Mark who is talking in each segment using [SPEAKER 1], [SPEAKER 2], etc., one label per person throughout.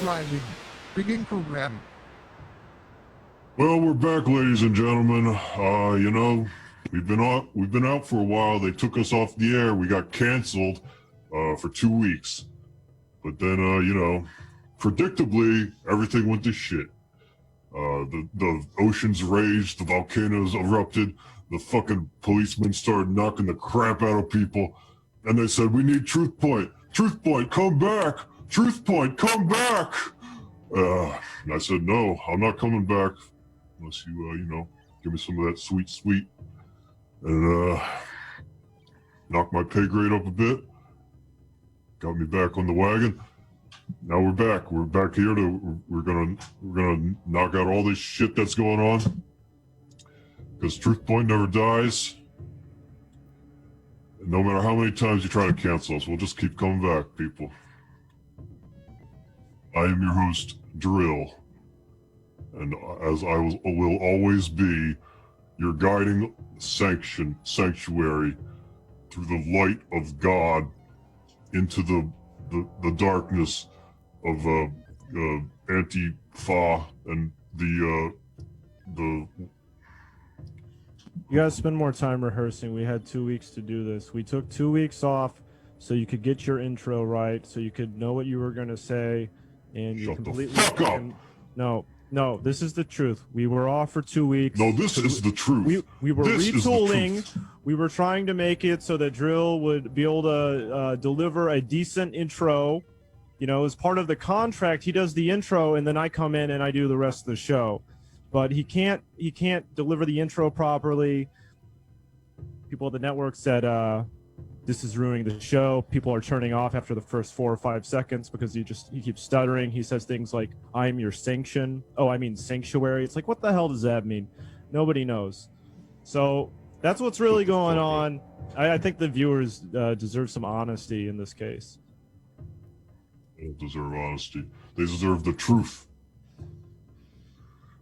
[SPEAKER 1] rising. Begin program.
[SPEAKER 2] Well, we're back, ladies and gentlemen. You know, we've been out for a while. They took us off the air. We got canceled for 2 weeks. But then, you know, predictably, everything went to shit. The oceans raged, the volcanoes erupted, the fucking policemen started knocking the crap out of people, and they said, "We need TRUTHPOINT. TRUTHPOINT, come back. TRUTHPOINT, come back." And I said, "No, I'm not coming back unless you, you know, give me some of that sweet, and knock my pay grade up a bit. Got me back on the wagon. Now we're back. We're back here we're gonna knock out all this shit that's going on. Because TRUTHPOINT never dies. And no matter how many times you try to cancel us, we'll just keep coming back, people. I am your host, Dril. And as I will always be, your guiding sanctuary through the light of God into the darkness of Antifa and the
[SPEAKER 3] You gotta spend more time rehearsing. We had 2 weeks to do this. We took 2 weeks off so you could get your intro right, so you could know what you were gonna say, and you
[SPEAKER 2] Shut
[SPEAKER 3] completely
[SPEAKER 2] the fuck up.
[SPEAKER 3] No, this is the truth. We were off for 2 weeks.
[SPEAKER 2] No, this is the truth.
[SPEAKER 3] We were
[SPEAKER 2] this
[SPEAKER 3] retooling. We were trying to make it so that Dril would be able to deliver a decent intro. You know, as part of the contract, he does the intro, and then I come in and I do the rest of the show. But he can't deliver the intro properly. People at the network said this is ruining the show. People are turning off after the first 4 or 5 seconds because he keeps stuttering. He says things like, "I'm your sanction." Oh, I mean sanctuary. It's like, what the hell does that mean? Nobody knows. So that's what's really going on. I think the viewers deserve some honesty in this case.
[SPEAKER 2] They don't deserve honesty. They deserve the truth.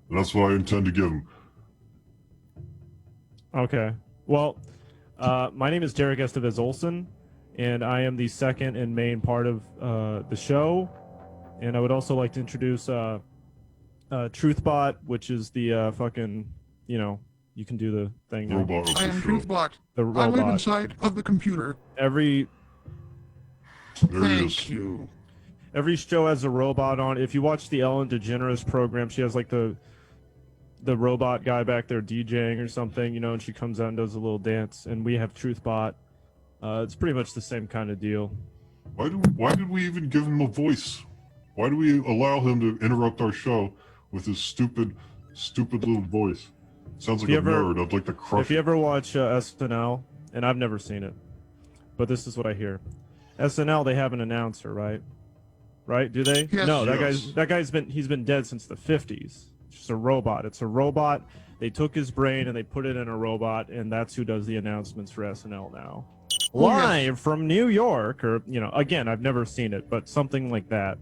[SPEAKER 2] And that's what I intend to give them.
[SPEAKER 3] Okay. Well, my name is Derek Estevez-Olsen, and I am the second and main part of the show. And I would also like to introduce TruthBot, which is the fucking, you know, you can do the thing now.
[SPEAKER 2] Robot of
[SPEAKER 1] I
[SPEAKER 2] the
[SPEAKER 1] am
[SPEAKER 2] show.
[SPEAKER 1] TruthBot.
[SPEAKER 3] The
[SPEAKER 1] I live
[SPEAKER 3] robot.
[SPEAKER 1] inside of the computer.
[SPEAKER 3] Every
[SPEAKER 2] There he is.
[SPEAKER 1] Thank you.
[SPEAKER 3] show has a robot on. If you watch the Ellen DeGeneres program, she has like the robot guy back there DJing or something, you know, and she comes out and does a little dance. And we have TruthBot. It's pretty much the same kind of deal.
[SPEAKER 2] Why did we even give him a voice? Why do we allow him to interrupt our show with his stupid little voice? Sounds like a nerd. I'd like to crush
[SPEAKER 3] If you ever watch SNL, and I've never seen it, but this is what I hear. SNL, they have an announcer, right? Right? Do they?
[SPEAKER 1] Yes.
[SPEAKER 3] No,
[SPEAKER 2] Yes.
[SPEAKER 3] that guy's been dead since the 50s. It's just a robot. It's a robot. They took his brain and they put it in a robot, and that's who does the announcements for SNL now.
[SPEAKER 1] Oh, yes.
[SPEAKER 3] Live from New York, or, you know, again, I've never seen it, but something like that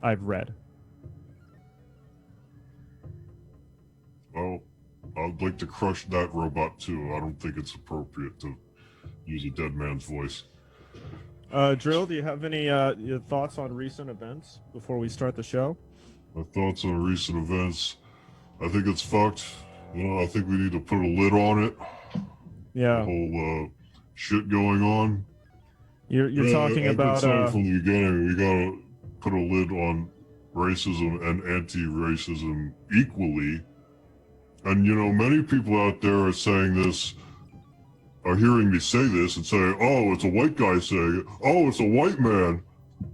[SPEAKER 3] I've read.
[SPEAKER 2] Well, I'd like to crush that robot too. I don't think it's appropriate to use a dead man's voice.
[SPEAKER 3] Dril, do you have any your thoughts on recent events before we start the show?
[SPEAKER 2] My thoughts on recent events. I think it's fucked. You know, I think we need to put a lid on it.
[SPEAKER 3] Yeah.
[SPEAKER 2] The whole shit going on.
[SPEAKER 3] You're talking
[SPEAKER 2] I've
[SPEAKER 3] about
[SPEAKER 2] been saying from the beginning, we gotta put a lid on racism and anti-racism equally. And you know, many people out there are saying this, are hearing me say this and saying, "Oh, it's a white guy saying it. Oh, it's a white man."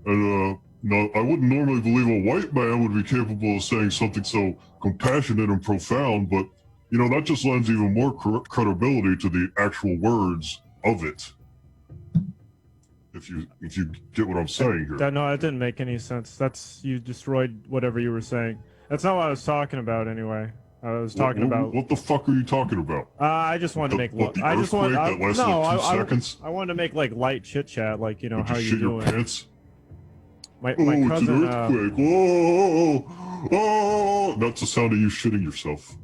[SPEAKER 2] And no, I wouldn't normally believe a white man would be capable of saying something so compassionate and profound, but you know, that just lends even more credibility to the actual words of it. If you get what I'm saying here.
[SPEAKER 3] No, that didn't make any sense. You destroyed whatever you were saying. That's not what I was talking about anyway. I was talking about.
[SPEAKER 2] What the fuck are you talking about?
[SPEAKER 3] I just wanted to make.
[SPEAKER 2] The earthquake that lasted like 2 seconds?
[SPEAKER 3] I wanted to make like light chit chat, like, you know,
[SPEAKER 2] Did
[SPEAKER 3] how
[SPEAKER 2] you
[SPEAKER 3] you
[SPEAKER 2] shit your
[SPEAKER 3] doing?
[SPEAKER 2] pants?
[SPEAKER 3] My
[SPEAKER 2] It's an
[SPEAKER 3] cousin.
[SPEAKER 2] earthquake. Oh, that's the sound of you shitting yourself.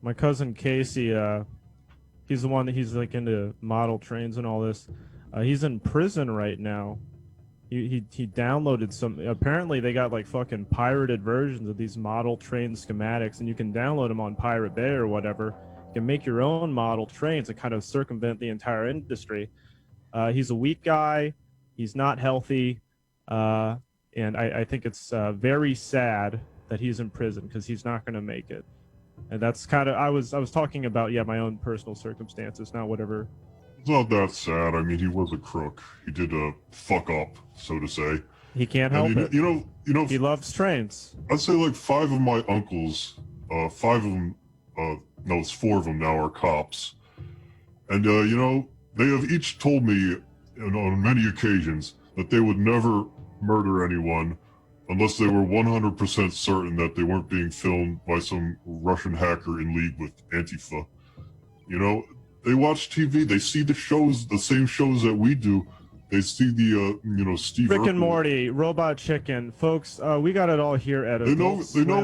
[SPEAKER 3] My cousin Casey. He's the one that he's like into model trains and all this. He's in prison right now He downloaded some. Apparently, they got like fucking pirated versions of these model train schematics, and you can download them on Pirate Bay or whatever. You can make your own model trains and kind of circumvent the entire industry. He's a weak guy. He's not healthy, and I think it's very sad that he's in prison because he's not going to make it. And that's kind of I was talking about my own personal circumstances, not whatever.
[SPEAKER 2] It's not that sad. I mean, he was a crook. He did a fuck up, so to say.
[SPEAKER 3] He can't help it.
[SPEAKER 2] You know.
[SPEAKER 3] He loves trains.
[SPEAKER 2] I'd say like 5 of my uncles, 5 of them, no, it's 4 of them now are cops, and you know, they have each told me, on many occasions, that they would never murder anyone unless they were 100% certain that they weren't being filmed by some Russian hacker in league with Antifa. You know. They watch TV. They see the shows, the same shows that we do. They see the, you know, Steve
[SPEAKER 3] Rick and
[SPEAKER 2] Urkel.
[SPEAKER 3] Morty, Robot Chicken, folks. We got it all here at.
[SPEAKER 2] They know it's. They know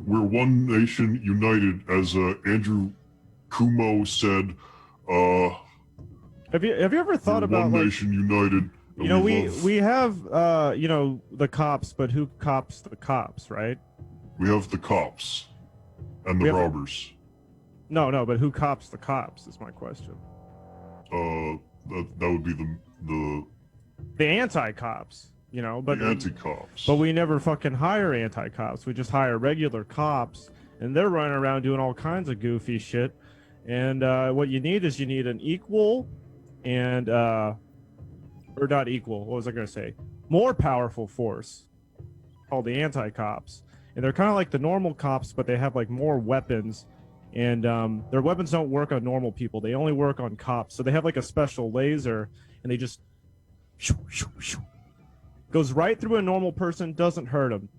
[SPEAKER 2] we're one nation united, as Andrew Cuomo said.
[SPEAKER 3] Have you ever thought about
[SPEAKER 2] one nation united?
[SPEAKER 3] You know, we have you know, the cops, but who cops the cops, right?
[SPEAKER 2] We have the cops and the robbers.
[SPEAKER 3] No, but who cops the cops is my question.
[SPEAKER 2] That would be
[SPEAKER 3] the anti-cops, you know, but
[SPEAKER 2] the anti-cops.
[SPEAKER 3] But we never fucking hire anti-cops. We just hire regular cops, and they're running around doing all kinds of goofy shit. And what you need is an equal and or not equal. What was I gonna say? More powerful force called the anti-cops, and they're kind of like the normal cops, but they have like more weapons. And their weapons don't work on normal people. They only work on cops. So they have like a special laser, and they just goes right through a normal person, doesn't hurt them.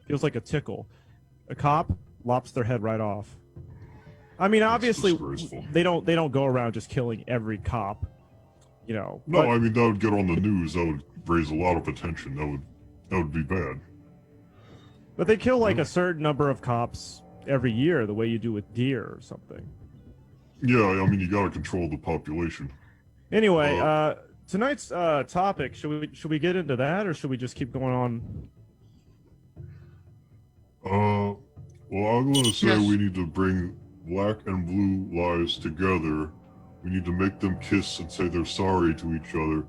[SPEAKER 3] Feels like a tickle. A cop lops their head right off. I mean, obviously, they don't go around just killing every cop, you know.
[SPEAKER 2] No, I mean, that would get on the news. That would raise a lot of attention. That would be bad.
[SPEAKER 3] But they kill like a certain number of cops every year, the way you do with deer or something.
[SPEAKER 2] Yeah, I mean, you gotta control the population.
[SPEAKER 3] Anyway, tonight's topic, should we get into that, or should we just keep going on?
[SPEAKER 2] Well, I'm gonna say we need to bring black and blue lives together. We need to make them kiss and say they're sorry to each other.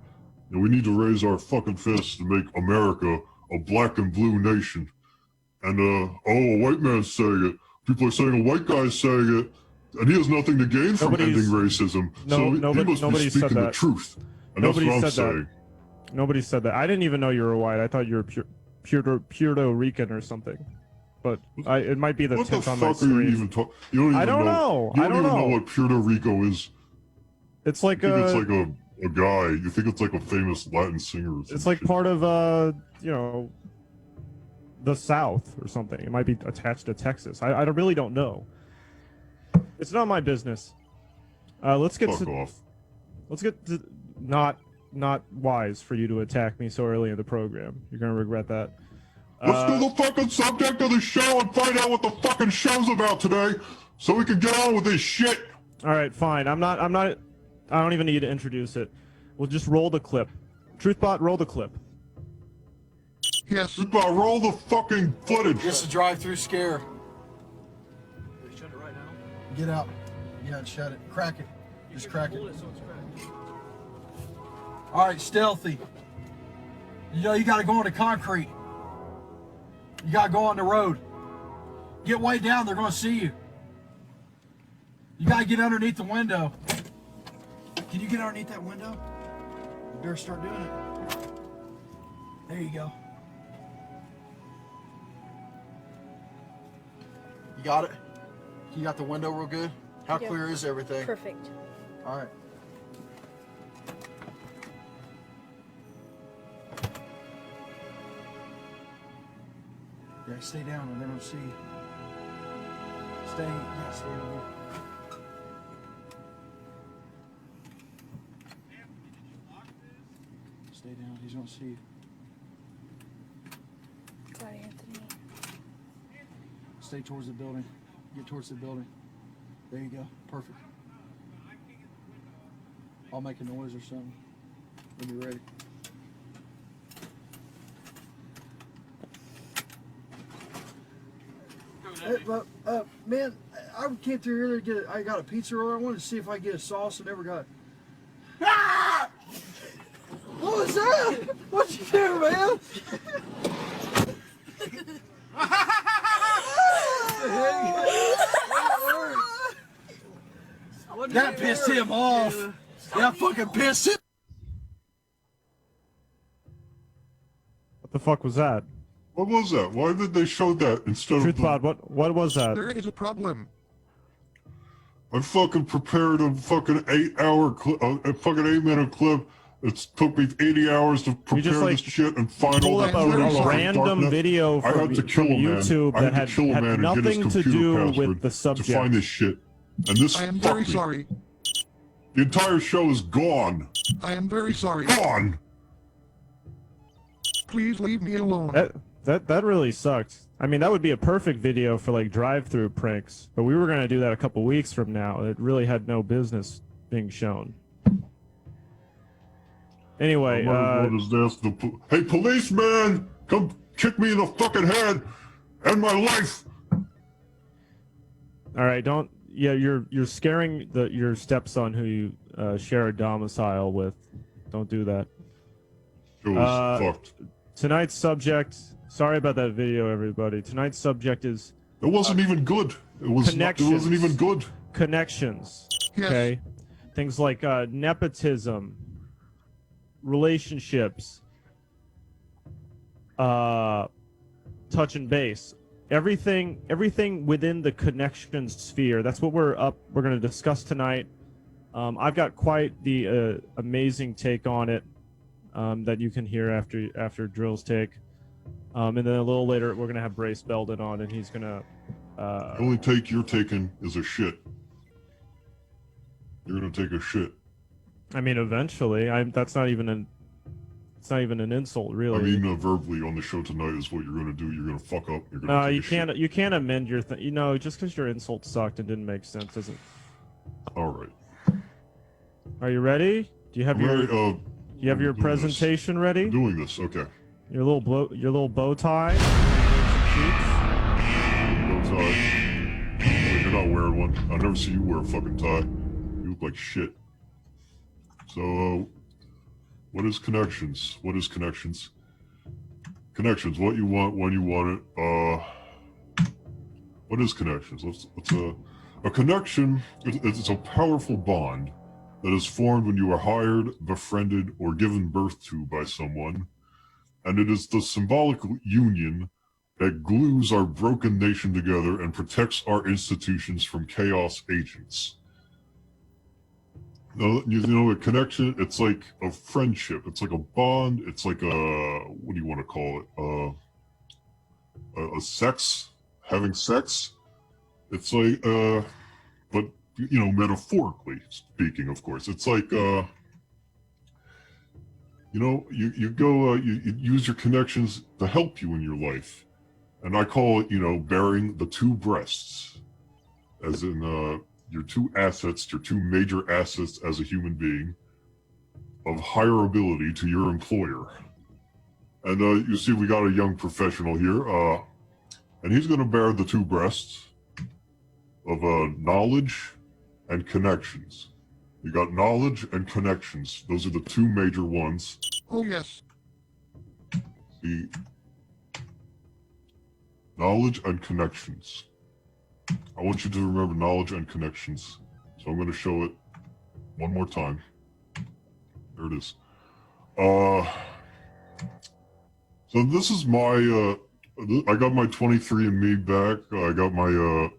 [SPEAKER 2] And we need to raise our fucking fists to make America a black and blue nation. And, a white man's saying it. People are saying a white guy's saying it, and he has nothing to gain from ending racism. So he must be speaking the truth. And that's what I'm saying.
[SPEAKER 3] Nobody said that. I didn't even know you were white. I thought you were Puerto Rican or something. But it might be the tint on my screen.
[SPEAKER 2] What the fuck are you even talking? You don't even know. You don't even know what Puerto Rico is.
[SPEAKER 3] It's like
[SPEAKER 2] it's like a guy. You think it's like a famous Latin singer.
[SPEAKER 3] It's like part of you know, the South or something. It might be attached to Texas. I really don't know. It's not my business. Let's get to not wise for you to attack me so early in the program. You're gonna regret that.
[SPEAKER 2] Let's do the fucking subject of the show and find out what the fucking show's about today, so we can get on with this shit.
[SPEAKER 3] All right, fine. I don't even need to introduce it. We'll just roll the clip. Truthbot, roll the clip.
[SPEAKER 1] Yes.
[SPEAKER 2] Truthbot, roll the fucking footage.
[SPEAKER 4] Just a drive-through scare.
[SPEAKER 5] Shut it right now.
[SPEAKER 4] Get out. Yeah, shut it. Crack it. Just crack it. All right, stealthy. You know you got to go on the concrete. You got to go on the road. Get way down. They're going to see you. You got to get underneath the window. Can you get underneath that window? You better start doing it. There you go. You got it? You got the window real good? How clear is everything?
[SPEAKER 6] Perfect.
[SPEAKER 4] All right. Yeah, stay down or they don't see you. Stay there. Stay down, he's gonna see you.
[SPEAKER 6] Sorry, Anthony.
[SPEAKER 4] Stay towards the building. Get towards the building. There you go. Perfect. I'll make a noise or something. when you're ready. Hey, man, I came through here to get. I got a pizza roll. I wanted to see if I could get a sauce. I never got it. Ah! What was that? What'd you do, man? That pissed him off. That fucking pissed him.
[SPEAKER 3] What the fuck was that?
[SPEAKER 2] What was that? Why did they show that instead of
[SPEAKER 3] Truthpod, what was that?
[SPEAKER 1] There is a problem.
[SPEAKER 2] I fucking prepared a fucking 8-hour clip, a fucking 8-minute clip. It took me 80 hours to prepare
[SPEAKER 3] just, like,
[SPEAKER 2] this shit and find all
[SPEAKER 3] Pull
[SPEAKER 2] that
[SPEAKER 3] up
[SPEAKER 1] very
[SPEAKER 3] a
[SPEAKER 1] sorry.
[SPEAKER 3] random video
[SPEAKER 2] I
[SPEAKER 3] from,
[SPEAKER 2] had to kill
[SPEAKER 3] from
[SPEAKER 2] a man.
[SPEAKER 3] YouTube
[SPEAKER 2] I
[SPEAKER 3] that
[SPEAKER 2] had to kill a
[SPEAKER 3] had
[SPEAKER 2] man and get
[SPEAKER 3] nothing
[SPEAKER 2] his
[SPEAKER 3] to
[SPEAKER 2] computer
[SPEAKER 3] do
[SPEAKER 2] password
[SPEAKER 3] with the subject.
[SPEAKER 2] to find this shit. And this
[SPEAKER 1] I am
[SPEAKER 2] fucked
[SPEAKER 1] very
[SPEAKER 2] me.
[SPEAKER 1] sorry.
[SPEAKER 2] The entire show is gone.
[SPEAKER 1] I am very sorry.
[SPEAKER 2] Gone.
[SPEAKER 1] Please leave me alone.
[SPEAKER 3] That really sucked. I mean, that would be a perfect video for like drive-through pranks, but we were gonna do that a couple weeks from now. It really had no business being shown. Anyway,
[SPEAKER 2] Hey, policeman, come kick me in the fucking head and my life.
[SPEAKER 3] all right, don't. Yeah, you're scaring your stepson who you share a domicile with. Don't do that.
[SPEAKER 2] It was fucked.
[SPEAKER 3] Tonight's subject. Sorry about that video, everybody. Tonight's subject is
[SPEAKER 2] It wasn't even good. It wasn't even good.
[SPEAKER 3] connections.
[SPEAKER 1] Yes.
[SPEAKER 3] Okay, things like nepotism, relationships, touch and base, everything within the connection sphere. That's what we're going to discuss tonight. I've got quite the amazing take on it that you can hear after Dril's take. And then a little later, we're going to have Brace Belden on, and he's going to...
[SPEAKER 2] The only take you're taking is a shit. You're going to take a shit.
[SPEAKER 3] I mean, eventually. That's not even an... It's not even an insult, really.
[SPEAKER 2] I mean, verbally on the show tonight is what you're going to do. You're going to fuck up. You're going to
[SPEAKER 3] you can't. You can't amend your thing. You know, just because your insult sucked and didn't make sense doesn't...
[SPEAKER 2] All right.
[SPEAKER 3] Are you ready? Do you have
[SPEAKER 2] I'm
[SPEAKER 3] your presentation ready?
[SPEAKER 2] I'm doing this. Okay.
[SPEAKER 3] Your little bow tie.
[SPEAKER 2] No tie. Wait, you're not wearing one. I never see you wear a fucking tie. You look like shit. So, what is connections? What is connections? Connections. What you want when you want it. What is connections? Let's a connection. It's a powerful bond that is formed when you are hired, befriended, or given birth to by someone. And it is the symbolic union that glues our broken nation together and protects our institutions from chaos agents. Now, you know, a connection, it's like a friendship. It's like a bond. It's like a, what do you want to call it? A sex? Having sex? It's like, but, you know, metaphorically speaking, of course. It's like, you know, you go, you use your connections to help you in your life. And I call it, you know, bearing the two breasts. As in, your two assets, your two major assets as a human being of higher ability to your employer. And you see we got a young professional here, and he's going to bear the two breasts of knowledge and connections. You got knowledge and connections. Those are the two major ones.
[SPEAKER 1] Oh, yes.
[SPEAKER 2] The knowledge and connections. I want you to remember knowledge and connections. So I'm going to show it one more time. There it is. So this is my, I got my 23andMe back. I got my, you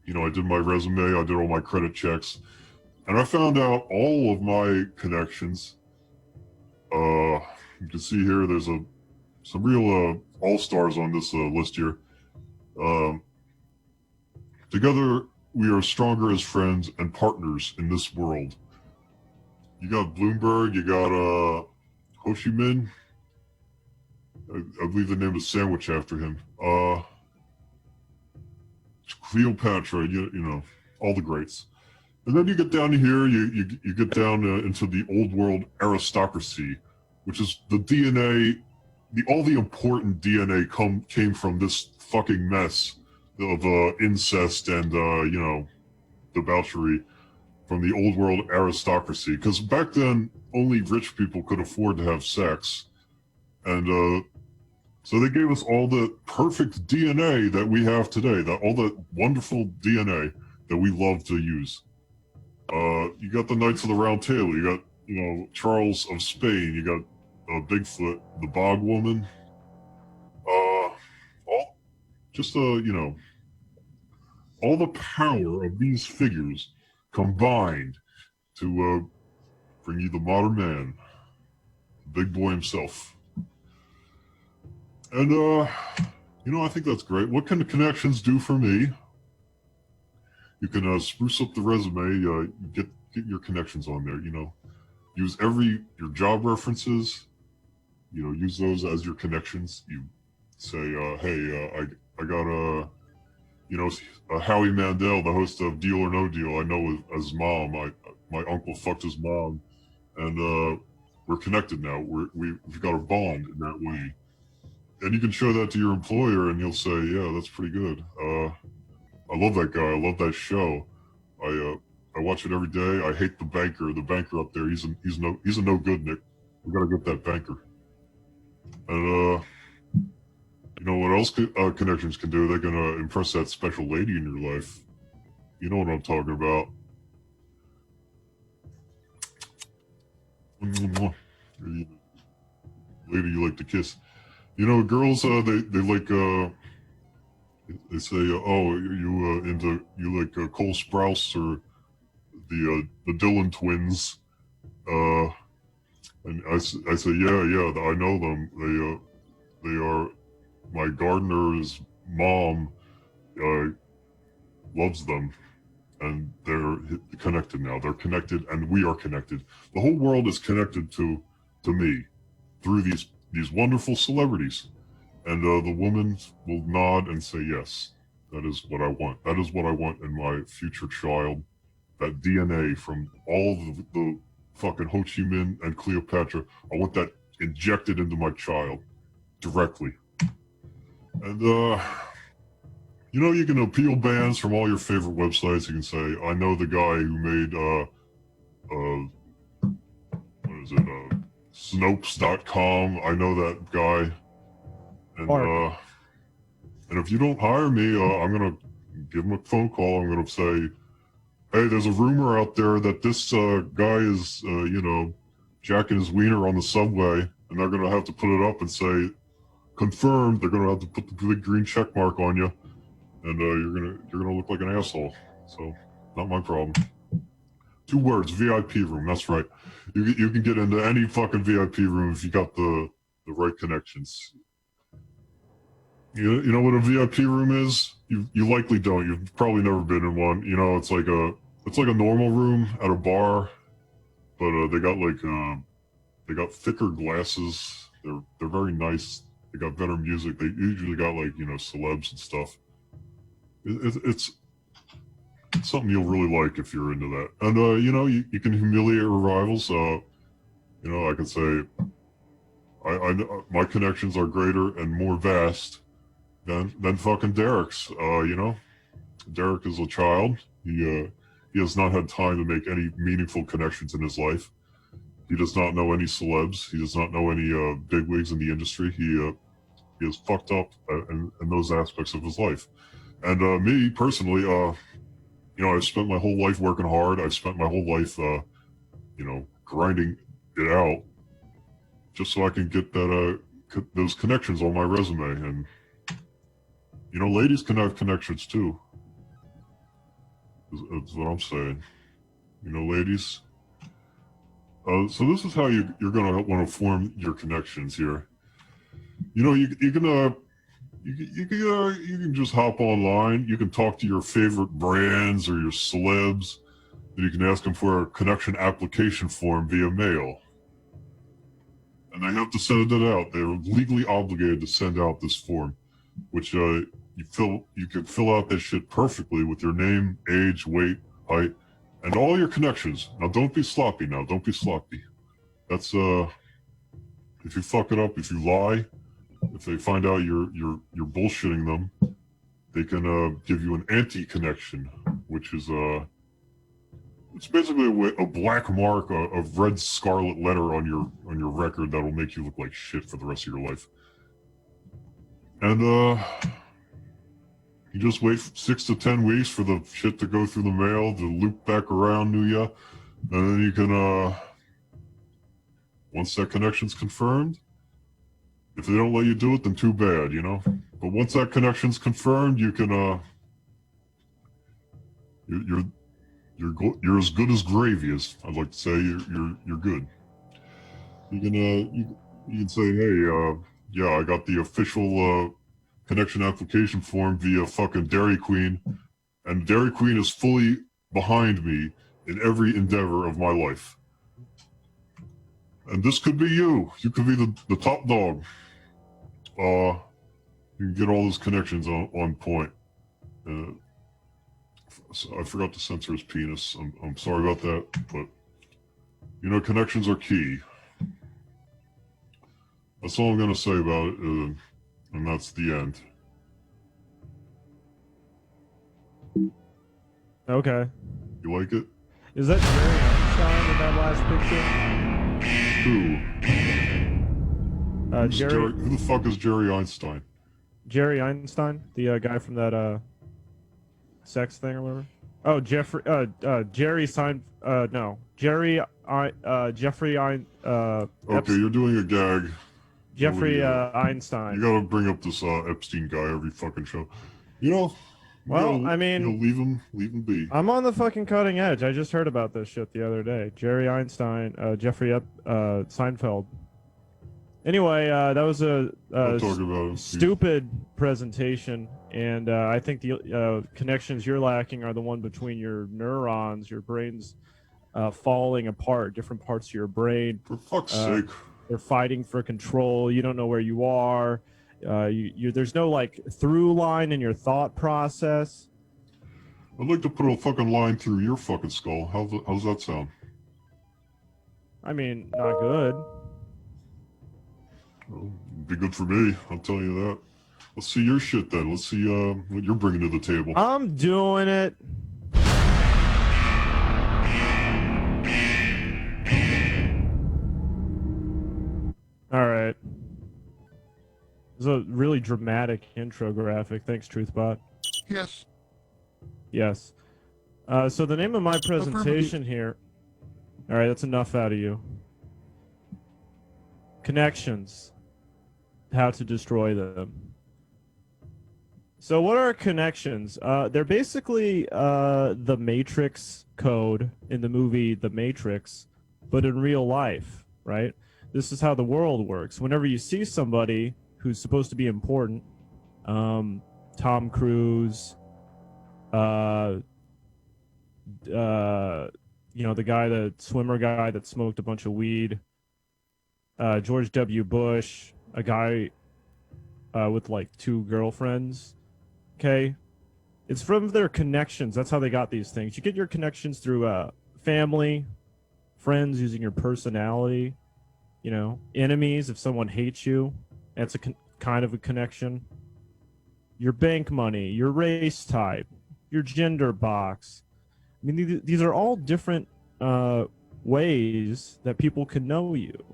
[SPEAKER 2] know, I did my resume. I did all my credit checks. And I found out all of my connections. You can see here, there's some real all-stars on this list here. Together, we are stronger as friends and partners in this world. You got Bloomberg, you got Ho Chi Minh. I believe they named a sandwich after him. Cleopatra, you know, all the greats. And then you get down here, you get down into the old world aristocracy, which is the DNA, all the important DNA came from this fucking mess of incest and, debauchery from the old world aristocracy. Because back then, only rich people could afford to have sex. And so they gave us all the perfect DNA that we have today, all the wonderful DNA that we love to use. You got the Knights of the Round Table, you got, Charles of Spain, you got Bigfoot, the Bog Woman, all the power of these figures combined to bring you the modern man, the big boy himself. And, I think that's great. What can the connections do for me? You can spruce up the resume, get your connections on there, Use your job references, use those as your connections. You say, hey, I got Howie Mandel, the host of Deal or No Deal. I know as mom. My uncle fucked his mom, and we're connected now. We've got a bond in that way. And you can show that to your employer, and he'll say, yeah, that's pretty good. I love that guy. I love that show. I watch it every day. I hate the banker. The banker up there, he's a no good, Nick. We gotta get that banker. And what else connections can do? They're gonna impress that special lady in your life. You know what I'm talking about. Lady you like to kiss. Girls, they like, they say, you like Cole Sprouse or the Dillon twins. And I say, yeah, I know them. They are, my gardener's mom loves them. And they're connected now. They're connected, and we are connected. The whole world is connected to me through these wonderful celebrities. And the woman will nod and say, yes, that is what I want. That is what I want in my future child. That DNA from all the fucking Ho Chi Minh and Cleopatra. I want that injected into my child directly. And, you can appeal bans from all your favorite websites. You can say, I know the guy who made, Snopes.com. I know that guy. And if you don't hire me, I'm going to give him a phone call. I'm going to say, hey, there's a rumor out there that this guy is, jacking his wiener on the subway, and they're going to have to put it up and say, confirmed. They're going to have to put the big green check mark on you, and you're gonna look like an asshole. So, not my problem. 2 words, VIP room. That's right. You can get into any fucking VIP room if you got the right connections. You know what a VIP room is? You likely don't. You've probably never been in one. It's like a normal room at a bar, but they got thicker glasses. They're very nice. They got better music. They usually got celebs and stuff. It's something you'll really like if you're into that. And you can humiliate rivals. I could say my connections are greater and more vast than fucking Derek's. Derek is a child. He has not had time to make any meaningful connections in his life. He does not know any celebs. He does not know any bigwigs in the industry. He is fucked up in those aspects of his life. And me personally, I've spent my whole life working hard. I've spent my whole life, grinding it out just so I can get those connections on my resume. And ladies can have connections too. That's what I'm saying. Ladies. So this is how you're gonna want to form your connections here. You can just hop online. You can talk to your favorite brands or your celebs, and you can ask them for a connection application form via mail. And they have to send it out. They're legally obligated to send out this form, which you can fill out that shit perfectly with your name, age, weight, height, And all your connections. Now, don't be sloppy now. Don't be sloppy. That's, if you fuck it up, if you lie, if they find out you're bullshitting them, they can, give you an anti-connection, which is, it's basically a black mark of red scarlet letter on your record that'll make you look like shit for the rest of your life. And, you just wait 6 to 10 weeks for the shit to go through the mail, to loop back around to you, and then you can, once that connection's confirmed, if they don't let you do it, then too bad, you know? But once that connection's confirmed, you can, you're as good as gravy, as I'd like to say. You're good. You can, you can say, hey, yeah, I got the official, connection application form via fucking Dairy Queen, and Dairy Queen is fully behind me in every endeavor of my life. And this could be you. You could be the top dog. You can get all those connections on point. So I forgot to censor his penis. I'm sorry about that, but you know, connections are key. That's all I'm gonna say about it. And that's the end.
[SPEAKER 3] Okay.
[SPEAKER 2] You like it?
[SPEAKER 3] Is that Jerry Einstein in that last picture?
[SPEAKER 2] Who? Who the fuck is Jerry Einstein?
[SPEAKER 3] Jerry Einstein, the guy from that sex thing or whatever. Oh, Jerry Sein. No, Jerry. Jeffrey.
[SPEAKER 2] Okay, you're doing a gag.
[SPEAKER 3] Jeffrey Einstein.
[SPEAKER 2] You gotta bring up this Epstein guy every fucking show. You know.
[SPEAKER 3] Well, I mean,
[SPEAKER 2] leave him be.
[SPEAKER 3] I'm on the fucking cutting edge. I just heard about this shit the other day. Jerry Einstein, Jeffrey Seinfeld. Anyway, that was a stupid presentation, and I think the connections you're lacking are the one between your neurons, your brain's falling apart, different parts of your brain.
[SPEAKER 2] For fuck's sake.
[SPEAKER 3] They're fighting for control. You don't know where you are. There's no like through line in your thought process.
[SPEAKER 2] I'd like to put a fucking line through your fucking skull. How's that sound?
[SPEAKER 3] I mean, not good.
[SPEAKER 2] Well, it'd be good for me. I'll tell you that. Let's see your shit then. Let's see what you're bringing to the table.
[SPEAKER 3] I'm doing it. All right. This is a really dramatic intro graphic. Thanks, Truthbot.
[SPEAKER 1] Yes.
[SPEAKER 3] Yes. So the name of my presentation here... All right, that's enough out of you. Connections. How to destroy them. So what are connections? They're basically the Matrix code in the movie The Matrix, but in real life, right? This is how the world works. Whenever you see somebody who's supposed to be important, Tom Cruise, you know, the swimmer guy that smoked a bunch of weed, George W. Bush, a guy with like 2 girlfriends, okay? It's from their connections. That's how they got these things. You get your connections through family, friends, using your personality, you know, enemies, if someone hates you, that's a kind of a connection. Your bank money, your race type, your gender box. I mean, these are all different ways that people can know you.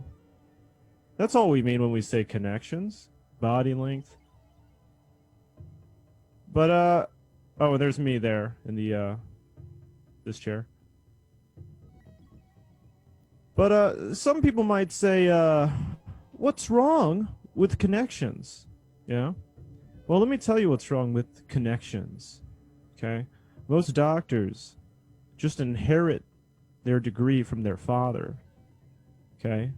[SPEAKER 3] That's all we mean when we say connections, body length. But, oh, there's me there in the, this chair. But, some people might say, what's wrong with connections? Yeah? Well, let me tell you what's wrong with connections, okay? Most doctors just inherit their degree from their father, okay?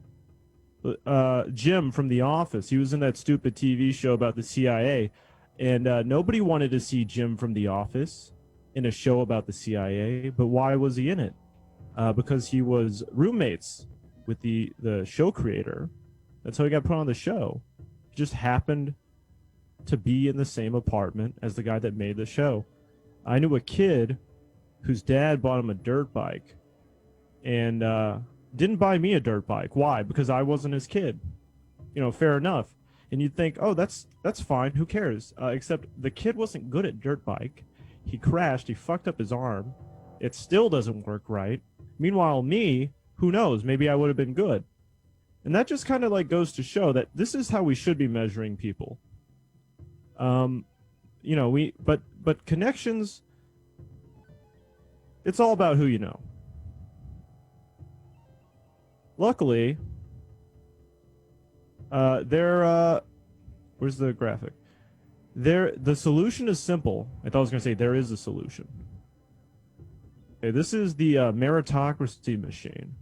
[SPEAKER 3] Jim from The Office, he was in that stupid TV show about the CIA, and nobody wanted to see Jim from The Office in a show about the CIA, but why was he in it? Because he was roommates with the show creator. That's how he got put on the show. He just happened to be in the same apartment as the guy that made the show. I knew a kid whose dad bought him a dirt bike, and didn't buy me a dirt bike. Why? Because I wasn't his kid. You know, fair enough. And you'd think, oh, that's fine. Who cares? Except the kid wasn't good at dirt bike. He crashed. He fucked up his arm. It still doesn't work right. Meanwhile, me, who knows? Maybe I would have been good. And that just kind of like goes to show that this is how we should be measuring people. You know, but connections, it's all about who you know. Luckily, where's the graphic? The solution is simple. I thought I was going to say there is a solution. Okay, this is the meritocracy machine.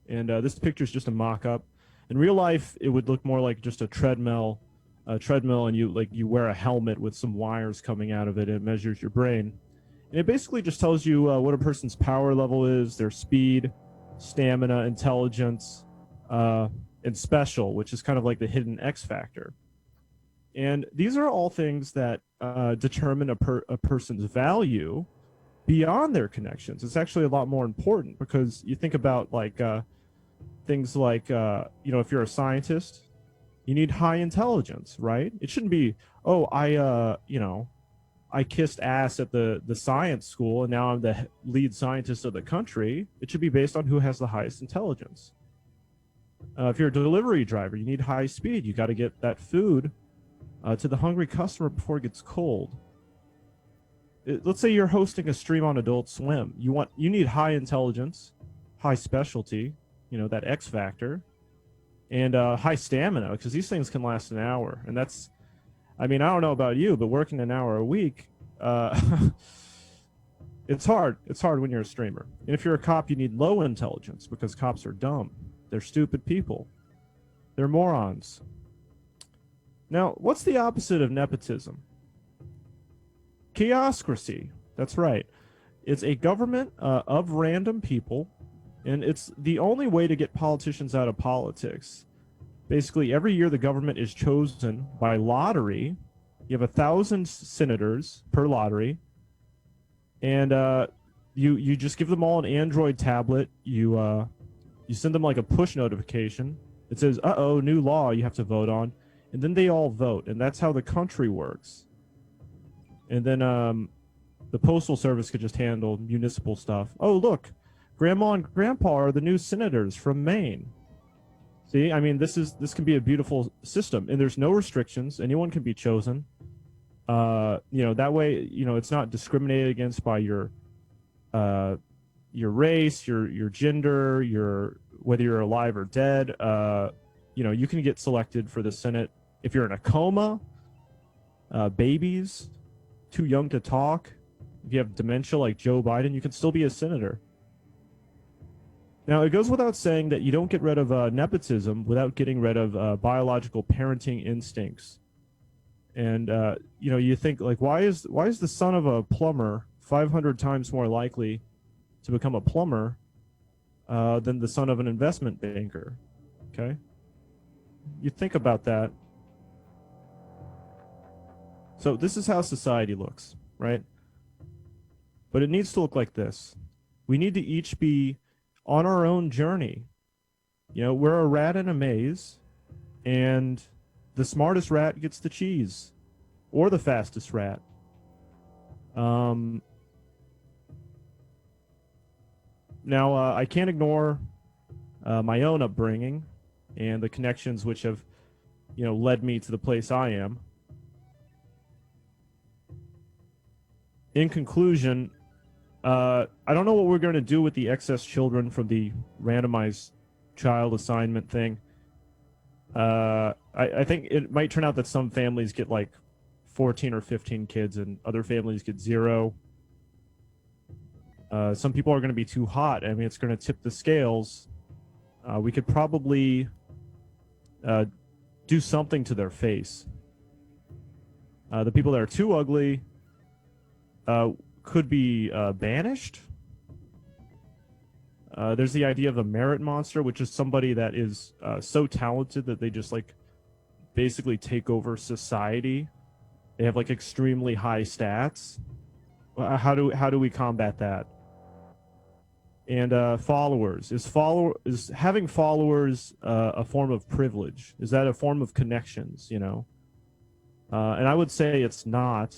[SPEAKER 3] And this picture is just a mock-up. In real life, it would look more like just a treadmill, and you wear a helmet with some wires coming out of it, and it measures your brain. And it basically just tells you what a person's power level is, their speed, stamina, intelligence, and special, which is kind of like the hidden X factor. And these are all things that determine a person's value beyond their connections. It's actually a lot more important, because you think about like things like you know, if you're a scientist, you need high intelligence, right? It shouldn't be, oh, I kissed ass at the science school and now I'm the lead scientist of the country. It should be based on who has the highest intelligence. If you're a delivery driver, you need high speed. You got to get that food to the hungry customer before it gets cold. Let's say you're hosting a stream on Adult Swim. You need high intelligence, high specialty, you know, that X factor, and high stamina, because these things can last an hour. And that's, I mean, I don't know about you, but working an hour a week, it's hard. It's hard when you're a streamer. And if you're a cop, you need low intelligence, because cops are dumb. They're stupid people. They're morons. Now, what's the opposite of nepotism? Chaoscracy. That's right. It's a government of random people, and it's the only way to get politicians out of politics. Basically, every year the government is chosen by lottery. You have 1,000 senators per lottery, and you just give them all an Android tablet. You send them like a push notification. It says, "Uh-oh, new law you have to vote on," and then they all vote, and that's how the country works. And then the postal service could just handle municipal stuff. Oh, look, Grandma and Grandpa are the new senators from Maine. See, I mean, this can be a beautiful system, and there's no restrictions. Anyone can be chosen. You know, that way, you know, it's not discriminated against by your race, your gender, whether you're alive or dead. You know, you can get selected for the Senate if you're in a coma, babies, too young to talk. If you have dementia like Joe Biden, you can still be a senator. Now, it goes without saying that you don't get rid of nepotism without getting rid of biological parenting instincts. And you know, you think, like, why is the son of a plumber 500 times more likely to become a plumber than the son of an investment banker? Okay, you think about that. So this is how society looks, right? But it needs to look like this. We need to each be on our own journey. You know, we're a rat in a maze, and the smartest rat gets the cheese, or the fastest rat. Now, I can't ignore my own upbringing and the connections which have, you know, led me to the place I am. In conclusion, I don't know what we're going to do with the excess children from the randomized child assignment thing. I think it might turn out that some families get like 14 or 15 kids and other families get 0. Some people are going to be too hot. I mean, it's going to tip the scales. We could probably do something to their face. The people that are too ugly could be banished. There's the idea of a merit monster, which is somebody that is so talented that they just like basically take over society. They have like extremely high stats. How do we combat that? And followers, is having followers a form of privilege? Is that a form of connections? You know, and I would say it's not,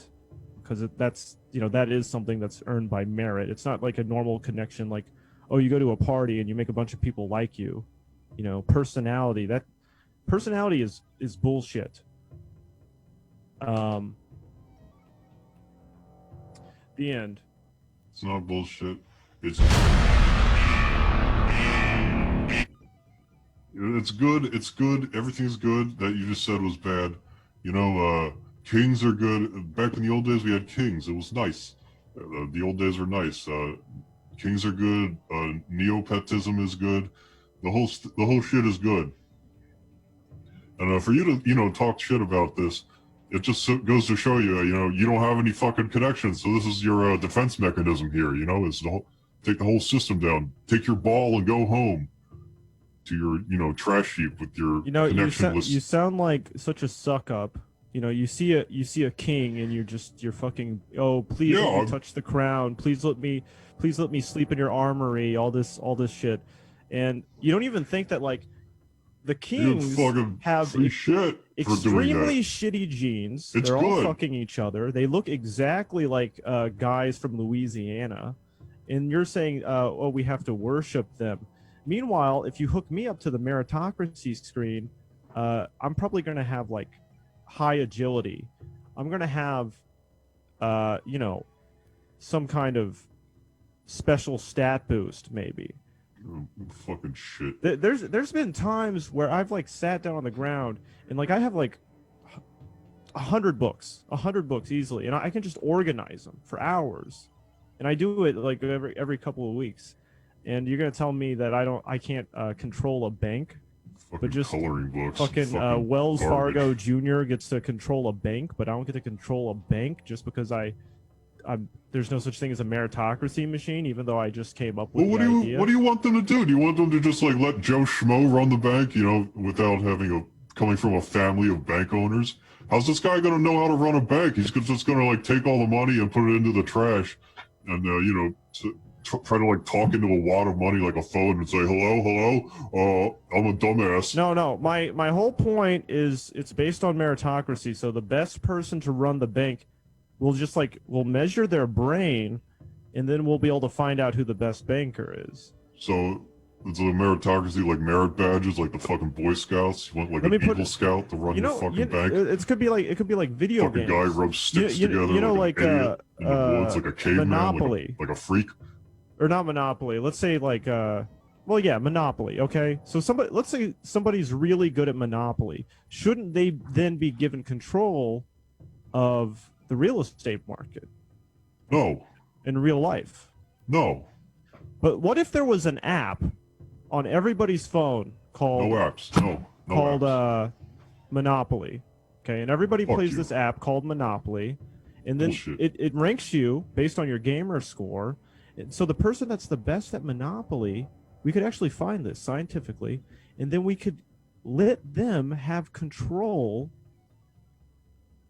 [SPEAKER 3] because that's, you know, that is something that's earned by merit. It's not like a normal connection, like, oh, you go to a party and you make a bunch of people like you. You know, personality is bullshit. The end.
[SPEAKER 2] It's not bullshit. It's good. It's good. Everything's good. That you just said was bad. You know, kings are good. Back in the old days, we had kings. It was nice. The old days were nice. Kings are good. Nepotism is good. The whole shit is good. And for you to, you know, talk shit about this, it just goes to show you, you know, you don't have any fucking connections. So this is your defense mechanism here. You know, is take the whole system down. Take your ball and go home to your, you know, trash heap with your,
[SPEAKER 3] you know,
[SPEAKER 2] connectionless.
[SPEAKER 3] you sound like such a suck up. You know, you see a king and you're fucking, oh, please let me touch the crown. Please let me sleep in your armory. All this shit, and you don't even think that, like, the kings have extremely shitty genes. They're all fucking each other. They look exactly like guys from Louisiana, and you're saying, oh, we have to worship them. Meanwhile, if you hook me up to the meritocracy screen, I'm probably going to have, like, high agility. I'm going to have, you know, some kind of special stat boost, maybe.
[SPEAKER 2] Fucking shit.
[SPEAKER 3] There's been times where I've, like, sat down on the ground and, like, I have, like, 100 books easily, and I can just organize them for hours, and I do it, like, every couple of weeks. And you're gonna tell me that I can't control a bank, but just
[SPEAKER 2] coloring books,
[SPEAKER 3] fucking Wells Fargo Jr. gets to control a bank, but I don't get to control a bank just because there's no such thing as a meritocracy machine, even though I just came up with the idea.
[SPEAKER 2] What do you want them to do? Do you want them to just, like, let Joe Schmo run the bank, you know, without coming from a family of bank owners? How's this guy gonna know how to run a bank? He's just gonna, like, take all the money and put it into the trash, and you know, try to, like, talk into a wad of money like a phone and say, hello, I'm a dumbass.
[SPEAKER 3] No, my whole point is it's based on meritocracy. So the best person to run the bank will just, like, we'll measure their brain, and then we'll be able to find out who the best banker is.
[SPEAKER 2] So it's a meritocracy, like merit badges, like the fucking Boy Scouts. You want, like, an Eagle Scout to run your fucking bank?
[SPEAKER 3] It could be like video games.
[SPEAKER 2] Fucking guy rubs sticks together,
[SPEAKER 3] you know, like
[SPEAKER 2] in the woods, like a caveman,
[SPEAKER 3] Monopoly,
[SPEAKER 2] like a freak.
[SPEAKER 3] Or not Monopoly. Let's say, like, well, yeah, Monopoly. Okay, so let's say somebody's really good at Monopoly. Shouldn't they then be given control of the real estate market?
[SPEAKER 2] No.
[SPEAKER 3] In real life?
[SPEAKER 2] No.
[SPEAKER 3] But what if there was an app on everybody's phone called...
[SPEAKER 2] No apps. No
[SPEAKER 3] called
[SPEAKER 2] apps.
[SPEAKER 3] Monopoly. Okay, and everybody plays this app called Monopoly, and then it ranks you based on your gamer score. And so the person that's the best at Monopoly, we could actually find this scientifically, and then we could let them have control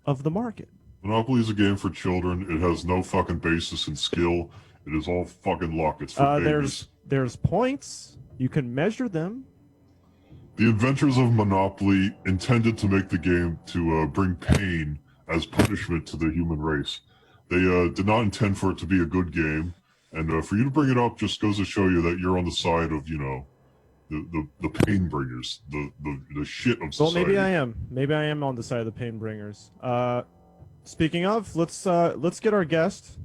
[SPEAKER 3] of the market.
[SPEAKER 2] Monopoly is a game for children. It has no fucking basis in skill. It is all fucking luck. It's for babies.
[SPEAKER 3] There's points. You can measure them.
[SPEAKER 2] The inventors of Monopoly intended to make the game to bring pain as punishment to the human race. They did not intend for it to be a good game. And for you to bring it up just goes to show you that you're on the side of, you know, the pain bringers, the shit of society.
[SPEAKER 3] Well, maybe I am on the side of the pain bringers. Speaking of, let's get our guest,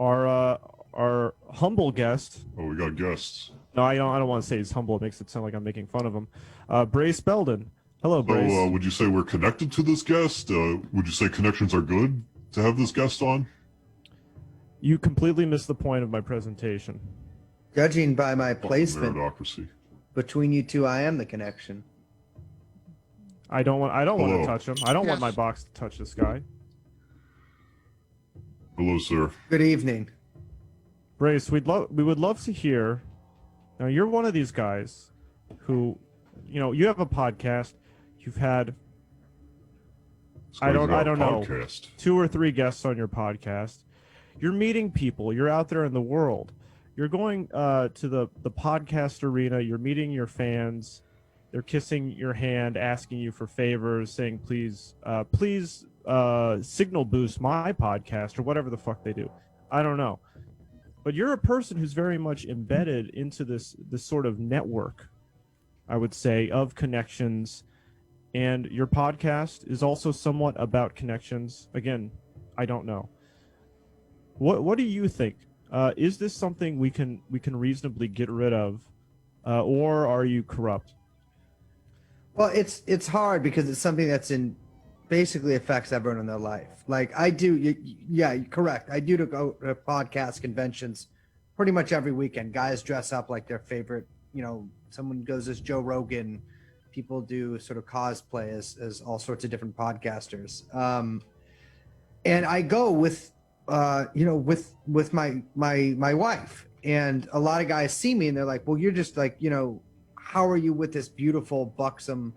[SPEAKER 3] our humble guest.
[SPEAKER 2] Oh, we got guests.
[SPEAKER 3] No, I don't want to say he's humble. It makes it sound like I'm making fun of him. Brace Belden. Hello, Brace.
[SPEAKER 2] So, would you say we're connected to this guest? Would you say connections are good to have this guest on?
[SPEAKER 3] You completely missed the point of my presentation.
[SPEAKER 6] Judging by my placement
[SPEAKER 2] Meritocracy.
[SPEAKER 6] between you two, I am the connection.
[SPEAKER 3] I don't want to touch him. I don't want
[SPEAKER 1] Yes.
[SPEAKER 3] my box to touch this guy.
[SPEAKER 2] Hello, sir.
[SPEAKER 6] Good evening.
[SPEAKER 3] Brace, we would love to hear. Now, you're one of these guys who, you know, you have a podcast. You've had I don't know, 2 or 3 guests on your podcast. You're meeting people. You're out there in the world. You're going to the podcast arena. You're meeting your fans. They're kissing your hand, asking you for favors, saying, please signal boost my podcast or whatever the fuck they do. I don't know. But you're a person who's very much embedded into this sort of network, I would say, of connections. And your podcast is also somewhat about connections. Again, I don't know. What do you think? Is this something we can reasonably get rid of, or are you corrupt?
[SPEAKER 6] Well, it's hard because it's something that's basically affects everyone in their life. Like I do, yeah, correct. I do to go to podcast conventions pretty much every weekend. Guys dress up like their favorite, someone goes as Joe Rogan. People do sort of cosplay as all sorts of different podcasters. And I go with my wife, and a lot of guys see me and they're like, well, you're just like, how are you with this beautiful, buxom,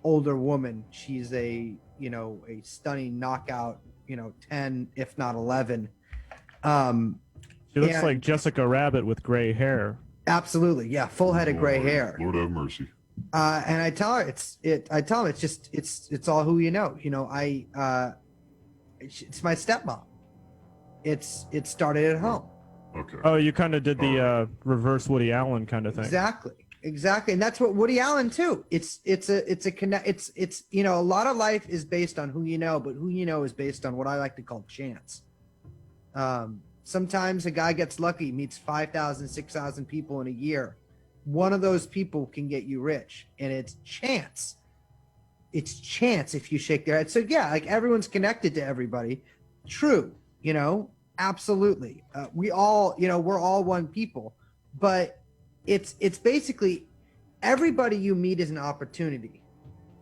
[SPEAKER 6] older woman? She's a stunning knockout, 10, if not 11.
[SPEAKER 3] She looks like Jessica Rabbit with gray hair.
[SPEAKER 6] Absolutely. Yeah. Full head of gray hair.
[SPEAKER 2] Lord have mercy.
[SPEAKER 6] And I tell her I tell them it's all who you know. It's my stepmom. It started at home.
[SPEAKER 2] Okay.
[SPEAKER 3] Oh, you kind of did the reverse Woody Allen kind of thing.
[SPEAKER 6] Exactly, and that's what Woody Allen too. It's a lot of life is based on who you know, but who you know is based on what I like to call chance. Sometimes a guy gets lucky, meets 5,000, 6,000 people in a year. One of those people can get you rich, and it's chance. It's chance if you shake their head. So yeah, like everyone's connected to everybody. True, absolutely. We all, we're all one people, but it's basically everybody you meet is an opportunity,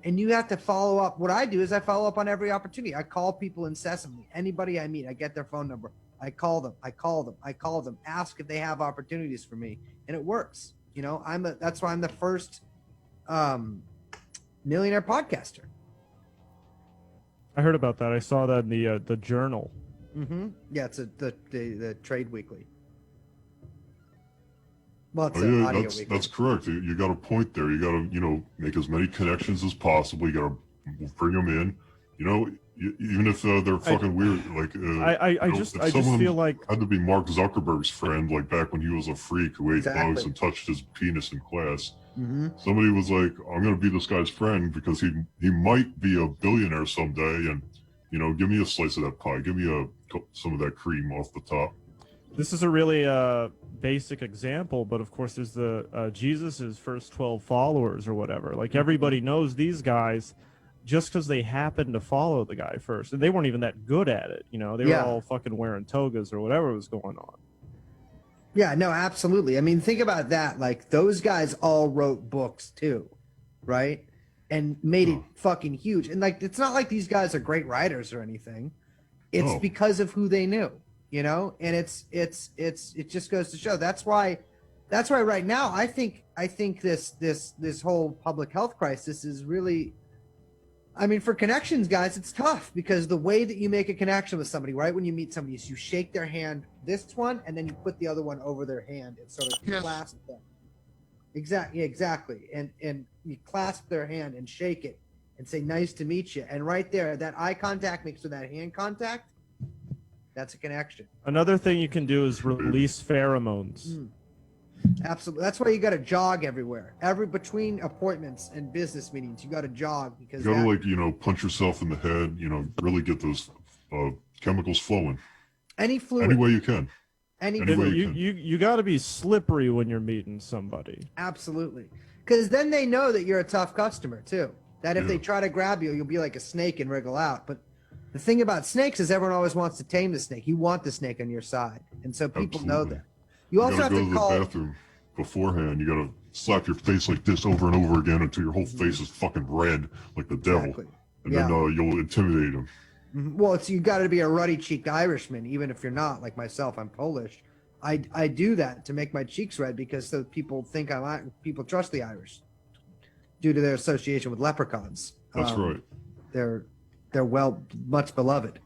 [SPEAKER 6] and you have to follow up. What I do is I follow up on every opportunity. I call people incessantly. Anybody I meet, I get their phone number. I call them, ask if they have opportunities for me, and it works. That's why I'm the first millionaire podcaster.
[SPEAKER 3] I heard about that. I saw that in the journal.
[SPEAKER 6] Mm-hmm. Yeah, it's the Trade Weekly. Well, it's audio weekly.
[SPEAKER 2] That's correct. You got a point there. You got to make as many connections as possible. You got to bring them in. Even if they're fucking weird. Like
[SPEAKER 3] I just feel like
[SPEAKER 2] had to be Mark Zuckerberg's friend, like back when he was a freak who ate bugs and touched his penis in class.
[SPEAKER 6] Mm-hmm.
[SPEAKER 2] Somebody was like, I'm going to be this guy's friend because he might be a billionaire someday, and give me a slice of that pie, give me some of that cream off the top.
[SPEAKER 3] This is a really basic example, but of course there's the Jesus's first 12 followers or whatever. Like everybody knows these guys just because they happened to follow the guy first, and they weren't even that good at it. They were all fucking wearing togas or whatever was going on.
[SPEAKER 6] Yeah, no, absolutely. I mean, think about that. Like those guys all wrote books too, right? And made it fucking huge. And like, it's not like these guys are great writers or anything. It's because of who they knew, and it just goes to show. That's why right now I think this whole public health crisis is really, I mean, for connections, guys, it's tough because the way that you make a connection with somebody, right, when you meet somebody, is you shake their hand, this one, and then you put the other one over their hand and sort of clasp them. Exactly. And you clasp their hand and shake it and say, nice to meet you. And right there, that eye contact mixed with that hand contact, that's a connection.
[SPEAKER 3] Another thing you can do is release pheromones.
[SPEAKER 6] Absolutely. That's why you got to jog everywhere. Between appointments and business meetings, you got to jog because
[SPEAKER 2] you got to punch yourself in the head. Really get those chemicals flowing.
[SPEAKER 6] Any fluid.
[SPEAKER 2] Any way you can.
[SPEAKER 3] You got to be slippery when you're meeting somebody.
[SPEAKER 6] Absolutely, because then they know that you're a tough customer too. That if they try to grab you, you'll be like a snake and wriggle out. But the thing about snakes is everyone always wants to tame the snake. You want the snake on your side, and so people know that. You also have
[SPEAKER 2] to
[SPEAKER 6] go
[SPEAKER 2] to the bathroom beforehand. You got to slap your face like this over and over again until your whole face is fucking red like the devil, and then you'll intimidate them.
[SPEAKER 6] Well, you got to be a ruddy-cheeked Irishman, even if you're not. Like myself, I'm Polish. I do that to make my cheeks red because so people think people trust the Irish due to their association with leprechauns.
[SPEAKER 2] That's right.
[SPEAKER 6] They're much beloved.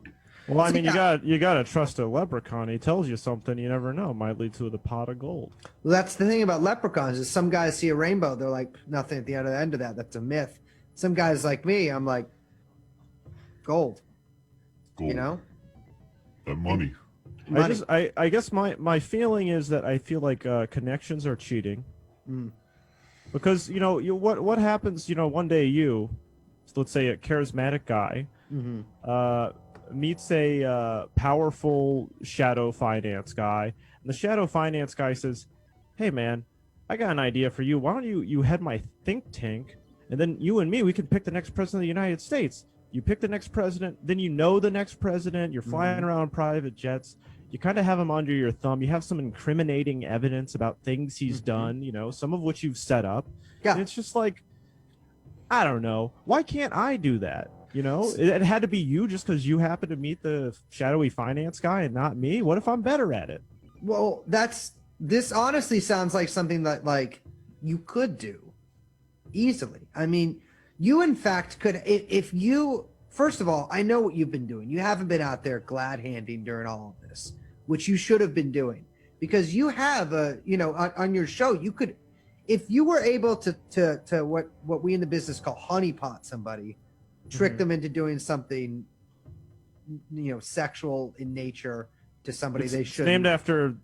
[SPEAKER 3] Well, I
[SPEAKER 6] So,
[SPEAKER 3] mean,
[SPEAKER 6] yeah.
[SPEAKER 3] you gotta trust a leprechaun. He tells you something you never know. Might lead to the pot of gold.
[SPEAKER 6] Well, that's the thing about leprechauns is some guys see a rainbow, they're like nothing at the end of that. That's a myth. Some guys like me, I'm like gold.
[SPEAKER 2] Gold.
[SPEAKER 6] You know,
[SPEAKER 2] That money.
[SPEAKER 6] money.
[SPEAKER 3] I guess my feeling is that I feel like connections are cheating.
[SPEAKER 6] Mm.
[SPEAKER 3] Because what happens, one day let's say a charismatic guy meets a powerful shadow finance guy, and the shadow finance guy says, hey man, I got an idea for you. Why don't you head my think tank, and then you and me, we can pick the next president of the United States. You pick the next president, then the next president, you're flying around private jets, you kind of have him under your thumb, you have some incriminating evidence about things he's done, some of which you've set up.
[SPEAKER 6] Yeah.
[SPEAKER 3] And it's just like, I don't know, why can't I do that? It had to be you just because you happen to meet the shadowy finance guy and not me. What if I'm better at it?
[SPEAKER 6] Well, this honestly sounds like something that like you could do easily. I mean, you in fact could, if you, first of all, I know what you've been doing. You haven't been out there glad handing during all of this, which you should have been doing, because you have on your show, you could, if you were able to what we in the business call honeypot somebody, trick them into doing something, sexual in nature to somebody they
[SPEAKER 3] It's
[SPEAKER 6] should.
[SPEAKER 3] named after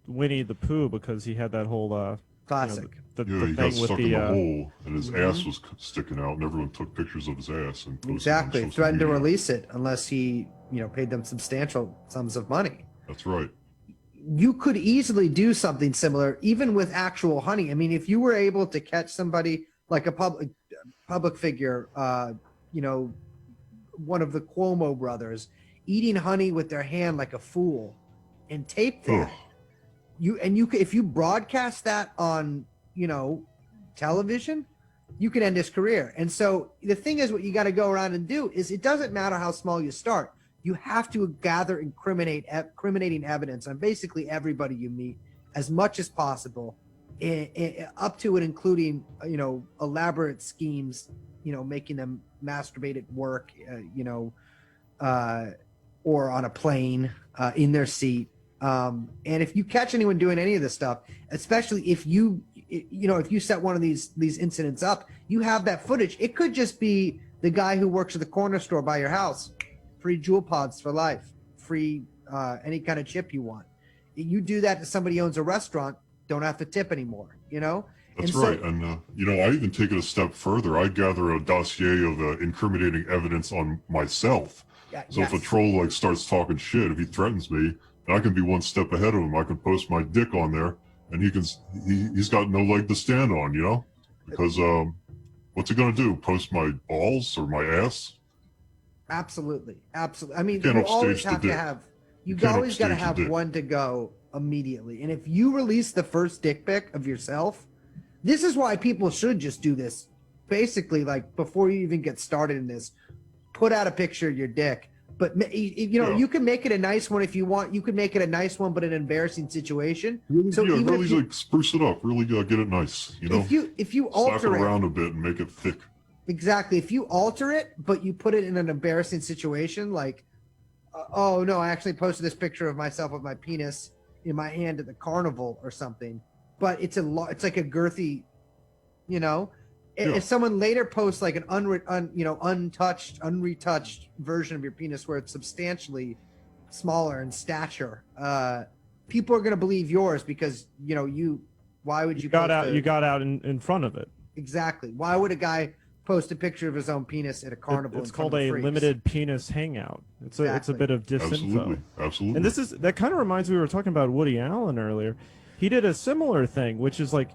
[SPEAKER 3] Winnie the Pooh because he had that whole
[SPEAKER 6] classic.
[SPEAKER 3] the
[SPEAKER 2] He got
[SPEAKER 3] thing with
[SPEAKER 2] stuck
[SPEAKER 3] the
[SPEAKER 2] in the hole, and his ass was sticking out, and everyone took pictures of his ass and posted it on
[SPEAKER 6] Exactly.
[SPEAKER 2] social
[SPEAKER 6] Threatened to
[SPEAKER 2] media.
[SPEAKER 6] release it unless he, paid them substantial sums of money.
[SPEAKER 2] That's right.
[SPEAKER 6] You could easily do something similar, even with actual honey. I mean, if you were able to catch somebody like a public figure, one of the Cuomo brothers, eating honey with their hand like a fool, and tape that,
[SPEAKER 2] Ugh.
[SPEAKER 6] if you broadcast that on, television, you could end his career. And so the thing is, what you got to go around and do is, it doesn't matter how small you start. You have to gather incriminating evidence on basically everybody you meet as much as possible, up to and including, elaborate schemes, making them masturbate at work, or on a plane, in their seat. And if you catch anyone doing any of this stuff, especially if you set one of these incidents up, you have that footage. It could just be the guy who works at the corner store by your house. Free jewel pods for life, free any kind of chip you want. You do that to somebody who owns a restaurant, don't have to tip anymore,
[SPEAKER 2] That's right. And, I even take it a step further. I gather a dossier of incriminating evidence on myself.
[SPEAKER 6] Yeah,
[SPEAKER 2] So if a troll starts talking shit, if he threatens me, I can be one step ahead of him. I can post my dick on there, and he's got no leg to stand on, because what's he gonna do? Post my balls or my ass?
[SPEAKER 6] Absolutely. I mean,
[SPEAKER 2] Can't
[SPEAKER 6] you
[SPEAKER 2] upstage
[SPEAKER 6] always
[SPEAKER 2] the
[SPEAKER 6] have to
[SPEAKER 2] dick.
[SPEAKER 6] have, you
[SPEAKER 2] Can't
[SPEAKER 6] always got to
[SPEAKER 2] upstage the
[SPEAKER 6] have
[SPEAKER 2] dick.
[SPEAKER 6] one to go immediately. And if you release the first dick pic of yourself, this is why people should just do this. Basically, like before you even get started in this, put out a picture of your dick. But you can make it a nice one if you want. You can make it a nice one, but an embarrassing situation.
[SPEAKER 2] Really,
[SPEAKER 6] So even
[SPEAKER 2] really
[SPEAKER 6] if you,
[SPEAKER 2] spruce it up. Really get it nice.
[SPEAKER 6] if you
[SPEAKER 2] slap it
[SPEAKER 6] alter it,
[SPEAKER 2] around a bit and make it thick.
[SPEAKER 6] exactly. If you alter it, but you put it in an embarrassing situation, like, oh no, I actually posted this picture of myself with my penis in my hand at the carnival or something. But it's like a girthy, If someone later posts like an untouched, unretouched version of your penis where it's substantially smaller in stature, people are going to believe yours because why would you
[SPEAKER 3] got out in front of it.
[SPEAKER 6] Exactly. Why would a guy post a picture of his own penis at a carnival?
[SPEAKER 3] It's called a limited penis hangout. It's a bit of disinfo.
[SPEAKER 2] Absolutely.
[SPEAKER 3] And that kind of reminds me, we were talking about Woody Allen earlier. He did a similar thing, which is like,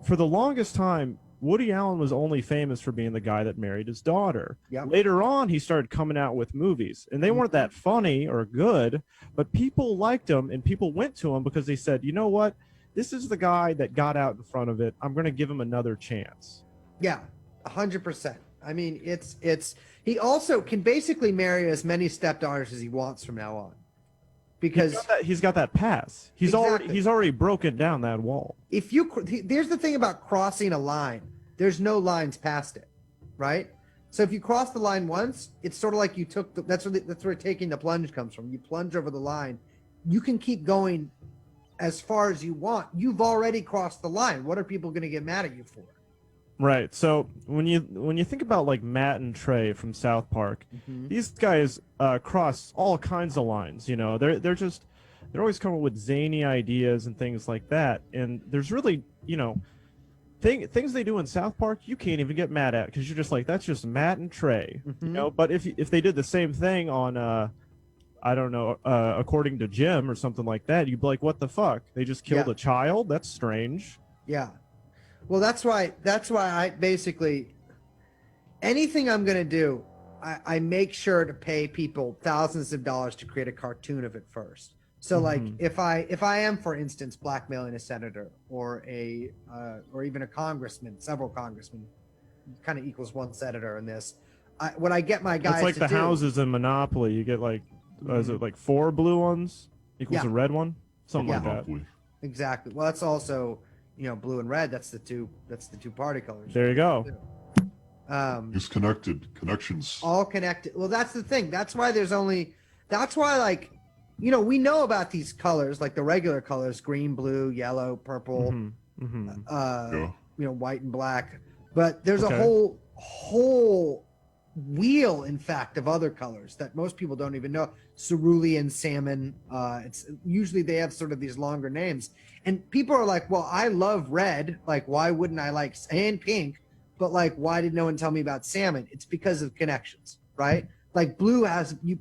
[SPEAKER 3] for the longest time, Woody Allen was only famous for being the guy that married his daughter.
[SPEAKER 6] Yep.
[SPEAKER 3] Later on, he started coming out with movies, and they weren't that funny or good, but people liked him, and people went to him because they said, you know what? This is the guy that got out in front of it. I'm going to give him another chance.
[SPEAKER 6] Yeah, 100%. I mean, he also can basically marry as many stepdaughters as he wants from now on. Because
[SPEAKER 3] he's got that pass. He's
[SPEAKER 6] Exactly.
[SPEAKER 3] already broken down that wall.
[SPEAKER 6] there's the thing about crossing a line. There's no lines past it, right? So if you cross the line once, it's sort of like you took that's where taking the plunge comes from. You plunge over the line. You can keep going as far as you want. You've already crossed the line. What are people going to get mad at you for?
[SPEAKER 3] Right. So when you think about like Matt and Trey from South Park, these guys cross all kinds of lines. You know, they're always coming up with zany ideas and things like that. And there's really, you know, things they do in South Park you can't even get mad at because you're just like, that's just Matt and Trey. You know. But if they did the same thing on I don't know, according to Jim or something like that, you'd be like, what the fuck? They just killed a child? That's strange.
[SPEAKER 6] Yeah. Well, that's why I basically, anything I'm going to do, I make sure to pay people thousands of dollars to create a cartoon of it first. So like if I am, for instance, blackmailing a senator or even a congressman, several congressmen, kind of equals one senator in this. When I get my guys,
[SPEAKER 3] it's like the houses in Monopoly. You get like, is it like 4 blue ones equals a red one, something like that.
[SPEAKER 6] Exactly. Well, that's also, you know, blue and red. That's the two party colors.
[SPEAKER 3] There you go.
[SPEAKER 2] It's connections.
[SPEAKER 6] All connected. Well, that's the thing. That's why like, you know, we know about these colors, like the regular colors, green, blue, yellow, purple, you know, white and black. But there's a whole wheel, in fact, of other colors that most people don't even know. Cerulean, salmon. It's usually they have sort of these longer names. And people are like, well, I love red. Like, why wouldn't I like, and pink? But like, why did no one tell me about salmon? It's because of connections, right? Like blue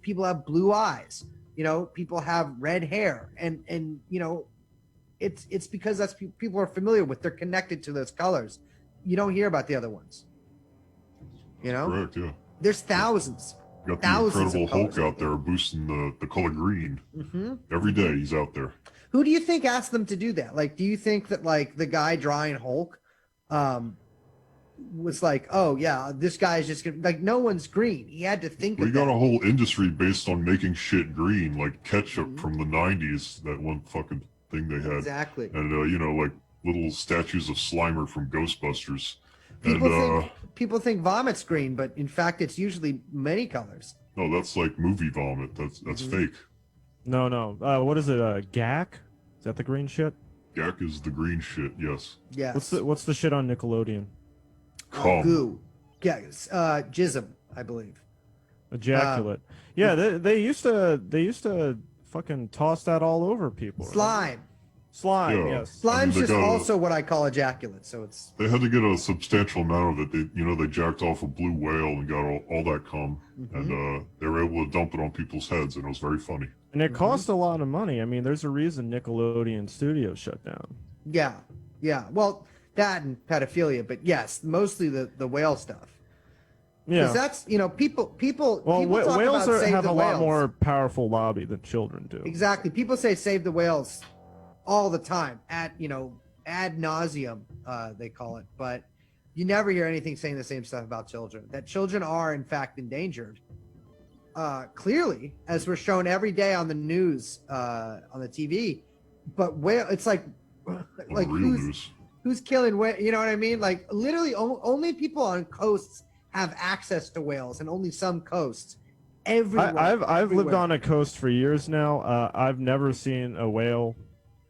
[SPEAKER 6] people have blue eyes. You know, people have red hair, and you know, it's because that's people are familiar with. They're connected to those colors. You don't hear about the other ones. You know,
[SPEAKER 2] correct? Yeah,
[SPEAKER 6] there's thousands.
[SPEAKER 2] You got the Incredible Hulk out there boosting the color green. Every day he's out there.
[SPEAKER 6] Who do you think asked them to do that? Like, do you think that like the guy drawing Hulk, was like, oh yeah, this guy's just gonna, like, no one's green. He had to think
[SPEAKER 2] We
[SPEAKER 6] of
[SPEAKER 2] got
[SPEAKER 6] that.
[SPEAKER 2] a whole industry based on making shit green, like ketchup from the 90s, that one fucking thing they had.
[SPEAKER 6] Exactly.
[SPEAKER 2] And, you know, like little statues of Slimer from Ghostbusters.
[SPEAKER 6] People think vomit's green, but in fact, it's usually many colors.
[SPEAKER 2] No, that's like movie vomit. That's fake.
[SPEAKER 3] No. What is it? GAC? Is that the green shit?
[SPEAKER 2] GAC is the green shit, yes.
[SPEAKER 6] Yes.
[SPEAKER 3] What's the shit on Nickelodeon?
[SPEAKER 6] Goo. Yes. Jism, I believe.
[SPEAKER 3] Ejaculate. Yeah, they used to fucking toss that all over people.
[SPEAKER 6] Slime.
[SPEAKER 3] Slime,
[SPEAKER 2] Yeah.
[SPEAKER 3] yes.
[SPEAKER 6] Slime's
[SPEAKER 2] they
[SPEAKER 6] just
[SPEAKER 2] got
[SPEAKER 6] also what I call ejaculate, so it's...
[SPEAKER 2] They had to get a substantial amount of it. They jacked off a blue whale and got all that cum, and they were able to dump it on people's heads, and it was very funny.
[SPEAKER 3] And it cost a lot of money. I mean, there's a reason Nickelodeon Studios shut down.
[SPEAKER 6] Yeah. Well, that and pedophilia, but yes, mostly the whale stuff.
[SPEAKER 3] Yeah.
[SPEAKER 6] Because that's, you know, people
[SPEAKER 3] Well,
[SPEAKER 6] people talk
[SPEAKER 3] whales
[SPEAKER 6] about save
[SPEAKER 3] have
[SPEAKER 6] the
[SPEAKER 3] a lot
[SPEAKER 6] whales.
[SPEAKER 3] more powerful lobby than children do.
[SPEAKER 6] Exactly. People say save the whales all the time, ad nauseum, they call it, but you never hear anything saying the same stuff about children. That children are in fact endangered. Clearly, as we're shown every day on the news, on the TV. But it's like who's killing whale? You know what I mean? Like literally, only people on coasts have access to whales, and only some coasts. Everywhere.
[SPEAKER 3] I've lived on a coast for years now. I've never seen a whale,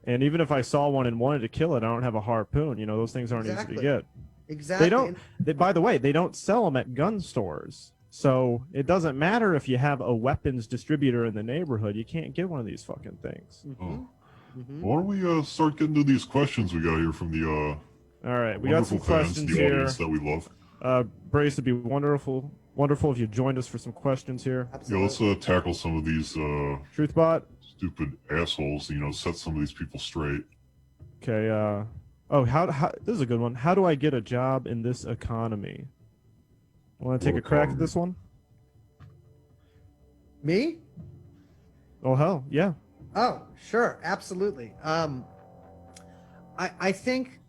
[SPEAKER 3] and even if I saw one and wanted to kill it, I don't have a harpoon. You know, those things aren't easy to get.
[SPEAKER 6] Exactly.
[SPEAKER 3] By the way, they don't sell them at gun stores. So it doesn't matter if you have a weapons distributor in the neighborhood. You can't get one of these fucking things.
[SPEAKER 2] Why don't we start getting to these questions we got here from the
[SPEAKER 3] all right, we got some
[SPEAKER 2] fans,
[SPEAKER 3] questions
[SPEAKER 2] the
[SPEAKER 3] here.
[SPEAKER 2] audience that we love.
[SPEAKER 3] Brace, it'd be wonderful if you joined us for some questions here.
[SPEAKER 2] Yeah, let's tackle some of these
[SPEAKER 3] Truthbot.
[SPEAKER 2] stupid assholes. You know, set some of these people straight.
[SPEAKER 3] Okay. How this is a good one. How do I get a job in this economy? Want to take a crack at this one?
[SPEAKER 6] Me?
[SPEAKER 3] Oh hell, yeah.
[SPEAKER 6] Oh, sure, absolutely. I think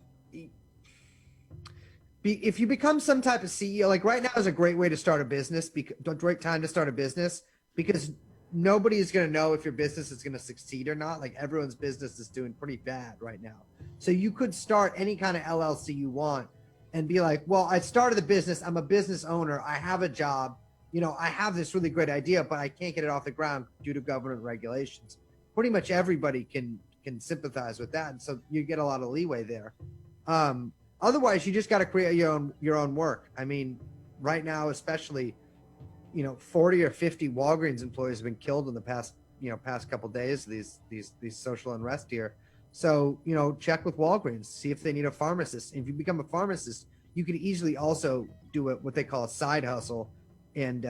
[SPEAKER 6] if you become some type of CEO, like right now is a great way to start a business, great time to start a business, because nobody is going to know if your business is going to succeed or not. Like everyone's business is doing pretty bad right now. So you could start any kind of LLC you want and be like, well, I started the business. I'm a business owner. I have a job. You know, I have this really great idea, but I can't get it off the ground due to government regulations. Pretty much everybody can sympathize with that, and so you get a lot of leeway there. Otherwise, you just got to create your own work. I mean, right now, especially, 40 or 50 Walgreens employees have been killed in the past couple days. These social unrest here. So, check with Walgreens, see if they need a pharmacist. If you become a pharmacist, you can easily also do what they call a side hustle, and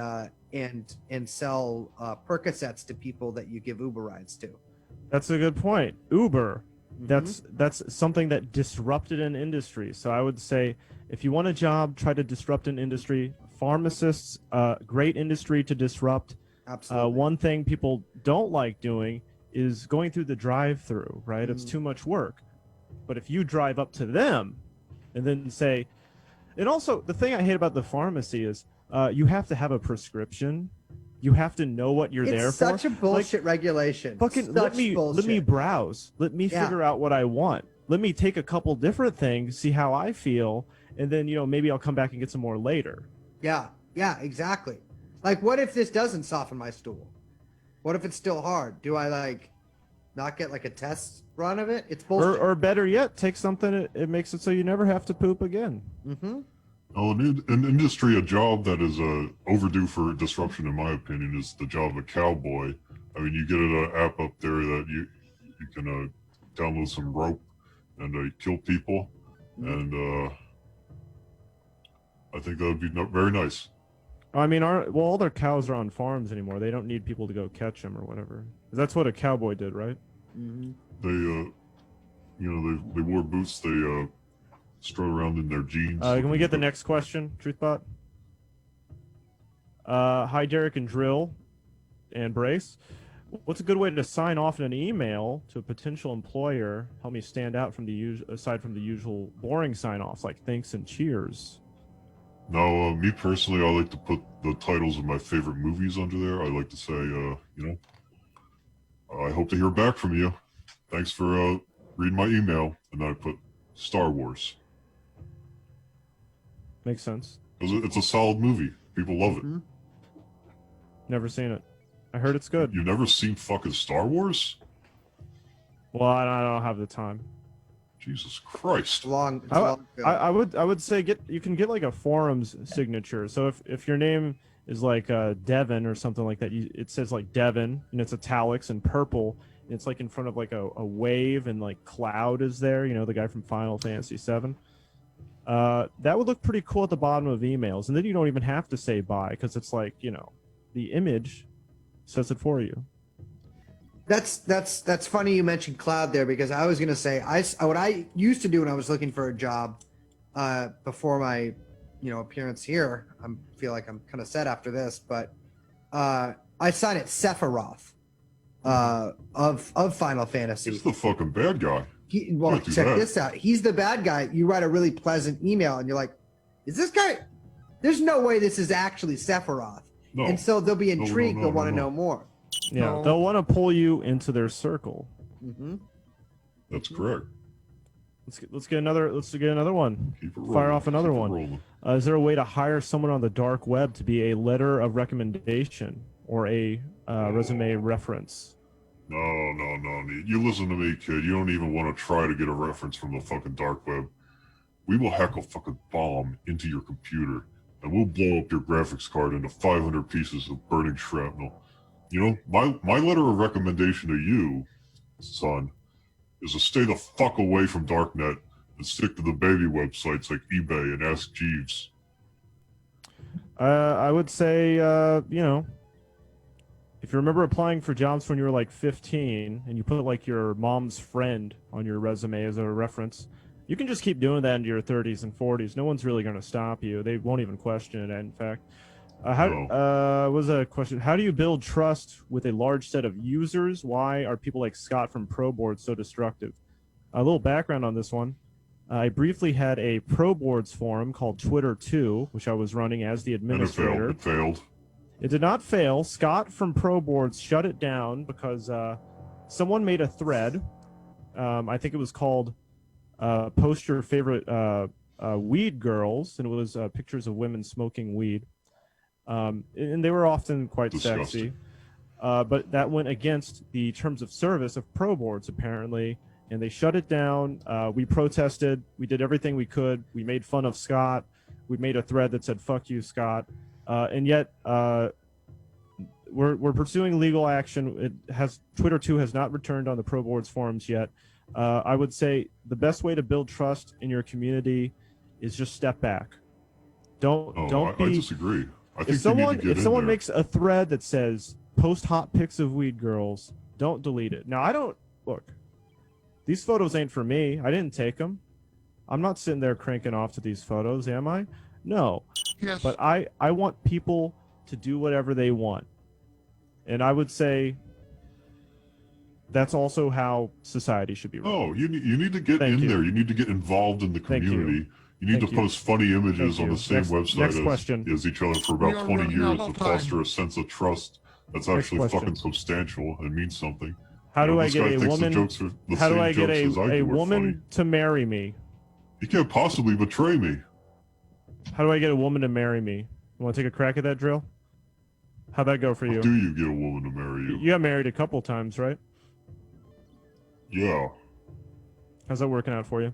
[SPEAKER 6] sell Percocets to people that you give Uber rides to.
[SPEAKER 3] That's a good point. Uber,
[SPEAKER 6] Mhm.
[SPEAKER 3] that's something that disrupted an industry. So I would say, if you want a job, try to disrupt an industry. Pharmacists, great industry to disrupt.
[SPEAKER 6] Absolutely.
[SPEAKER 3] One thing people don't like doing is going through the drive-through, right? It's too much work. But if you drive up to them and then say, and also the thing I hate about the pharmacy is you have to have a prescription. You have to know what you're there
[SPEAKER 6] It's
[SPEAKER 3] for.
[SPEAKER 6] such a bullshit regulation.
[SPEAKER 3] Fucking let me browse. Let me figure out what I want. Let me take a couple different things, see how I feel, and then maybe I'll come back and get some more later.
[SPEAKER 6] Yeah, exactly. Like, what if this doesn't soften my stool? What if it's still hard? Do I not get a test run of it? It's bullshit.
[SPEAKER 3] Or better yet, take something it makes it so you never have to poop again.
[SPEAKER 6] Mm-hmm.
[SPEAKER 2] Oh, an industry, a job that is overdue for disruption, in my opinion, is the job of a cowboy. I mean, you get an app up there that you can download some rope and kill people, and I think that would be very nice.
[SPEAKER 3] I mean, all their cows are on farms anymore. They don't need people to go catch them or whatever. That's what a cowboy did, right?
[SPEAKER 6] Mm-hmm.
[SPEAKER 2] They wore boots. They strode around in their jeans.
[SPEAKER 3] Can we get the next question, Truthbot? Hi, Derek and Dril and Brace. What's a good way to sign off in an email to a potential employer? Help me stand out from aside from the usual boring sign-offs like thanks and cheers.
[SPEAKER 2] Now, me personally, I like to put the titles of my favorite movies under there. I like to say, I hope to hear back from you. Thanks for reading my email. And then I put Star Wars.
[SPEAKER 3] Makes sense.
[SPEAKER 2] It's a solid movie. People love it.
[SPEAKER 3] Never seen it. I heard it's good.
[SPEAKER 2] You've never seen fucking Star Wars?
[SPEAKER 3] Well, I don't have the time.
[SPEAKER 2] Jesus Christ.
[SPEAKER 3] I would say you can get a forums signature. So if your name is Devin or something like that, it says Devin and it's italics and purple. And it's in front of a wave and Cloud is there. The guy from Final Fantasy VII. That would look pretty cool at the bottom of emails, and then you don't even have to say bye because it's the image says it for you.
[SPEAKER 6] That's funny you mentioned Cloud there, because I was gonna say what I used to do when I was looking for a job before my appearance here. I feel like I'm kind of set after this, but I signed it Sephiroth of Final Fantasy.
[SPEAKER 2] He's the fucking bad guy.
[SPEAKER 6] Check this out. He's the bad guy. You write a really pleasant email, and you're like, "Is this guy? There's no way this is actually Sephiroth."
[SPEAKER 2] No.
[SPEAKER 6] And so they'll be intrigued. They'll want to know more.
[SPEAKER 3] Yeah, they'll want to pull you into their circle.
[SPEAKER 6] Mm-hmm.
[SPEAKER 2] That's correct.
[SPEAKER 3] Let's get another one.
[SPEAKER 2] Keep it rolling.
[SPEAKER 3] Fire off another
[SPEAKER 2] Keep it
[SPEAKER 3] one.
[SPEAKER 2] rolling.
[SPEAKER 3] Is there a way to hire someone on the dark web to be a letter of recommendation or a resume reference?
[SPEAKER 2] No. You listen to me, kid. You don't even want to try to get a reference from the fucking dark web. We will hack a fucking bomb into your computer, and we'll blow up your graphics card into 500 pieces of burning shrapnel. My letter of recommendation to you, son, is to stay the fuck away from Darknet and stick to the baby websites like eBay and Ask Jeeves.
[SPEAKER 3] I would say, if you remember applying for jobs when you were 15 and you put your mom's friend on your resume as a reference, you can just keep doing that into your 30s and 40s. No one's really going to stop you. They won't even question it, in fact. Was a question. How do you build trust with a large set of users? Why are people like Scott from Proboards so destructive? A little background on this one. I briefly had a Proboards forum called Twitter 2, which I was running as the administrator.
[SPEAKER 2] And it failed.
[SPEAKER 3] It did not fail. Scott from Proboards shut it down because someone made a thread. I think it was called post your favorite weed girls, and it was pictures of women smoking weed, and they were often quite
[SPEAKER 2] Disgusting.
[SPEAKER 3] sexy. But that went against the terms of service of proboards, apparently, and they shut it down. We protested. We did everything we could. We made fun of Scott. We made a thread that said "fuck you, Scott," and yet we're pursuing legal action. Twitter 2 has not returned on the proboards forums yet. I would say the best way to build trust in your community is just step back. Don't
[SPEAKER 2] I disagree. I think
[SPEAKER 3] if someone
[SPEAKER 2] you need to get
[SPEAKER 3] if someone
[SPEAKER 2] in there.
[SPEAKER 3] makes a thread that says post hot pics of weed girls, don't delete it. Now I don't look. These photos ain't for me. I didn't take them. I'm not sitting there cranking off to these photos, am I? No.
[SPEAKER 1] Yes.
[SPEAKER 3] But I want people to do whatever they want. And I would say that's also how society should be run.
[SPEAKER 2] No, you need to get
[SPEAKER 3] Thank
[SPEAKER 2] in
[SPEAKER 3] you.
[SPEAKER 2] there. You need to get involved in the
[SPEAKER 3] Thank you.
[SPEAKER 2] community. You need
[SPEAKER 3] Thank
[SPEAKER 2] to
[SPEAKER 3] you.
[SPEAKER 2] post funny images
[SPEAKER 3] Thank
[SPEAKER 2] on
[SPEAKER 3] you.
[SPEAKER 2] the same
[SPEAKER 3] Next
[SPEAKER 2] website
[SPEAKER 3] question.
[SPEAKER 2] as each other for
[SPEAKER 1] We
[SPEAKER 2] about
[SPEAKER 1] are
[SPEAKER 2] 20
[SPEAKER 1] running
[SPEAKER 2] years
[SPEAKER 1] out
[SPEAKER 2] to
[SPEAKER 1] of time.
[SPEAKER 2] foster a sense of trust that's
[SPEAKER 3] Next
[SPEAKER 2] actually
[SPEAKER 3] question.
[SPEAKER 2] fucking substantial and means something.
[SPEAKER 3] How do I
[SPEAKER 2] this
[SPEAKER 3] get
[SPEAKER 2] guy
[SPEAKER 3] a
[SPEAKER 2] thinks the
[SPEAKER 3] woman?
[SPEAKER 2] jokes are the
[SPEAKER 3] How do
[SPEAKER 2] same
[SPEAKER 3] I get
[SPEAKER 2] jokes as I
[SPEAKER 3] a
[SPEAKER 2] do are
[SPEAKER 3] woman
[SPEAKER 2] funny.
[SPEAKER 3] to marry me?
[SPEAKER 2] You can't possibly betray me.
[SPEAKER 3] How do I get a woman to marry me? You want to take a crack at that, Drill? How'd that go for
[SPEAKER 2] How
[SPEAKER 3] you?
[SPEAKER 2] do you get a woman to marry you?
[SPEAKER 3] You got married a couple times, right?
[SPEAKER 2] Yeah.
[SPEAKER 3] How's that working out for you?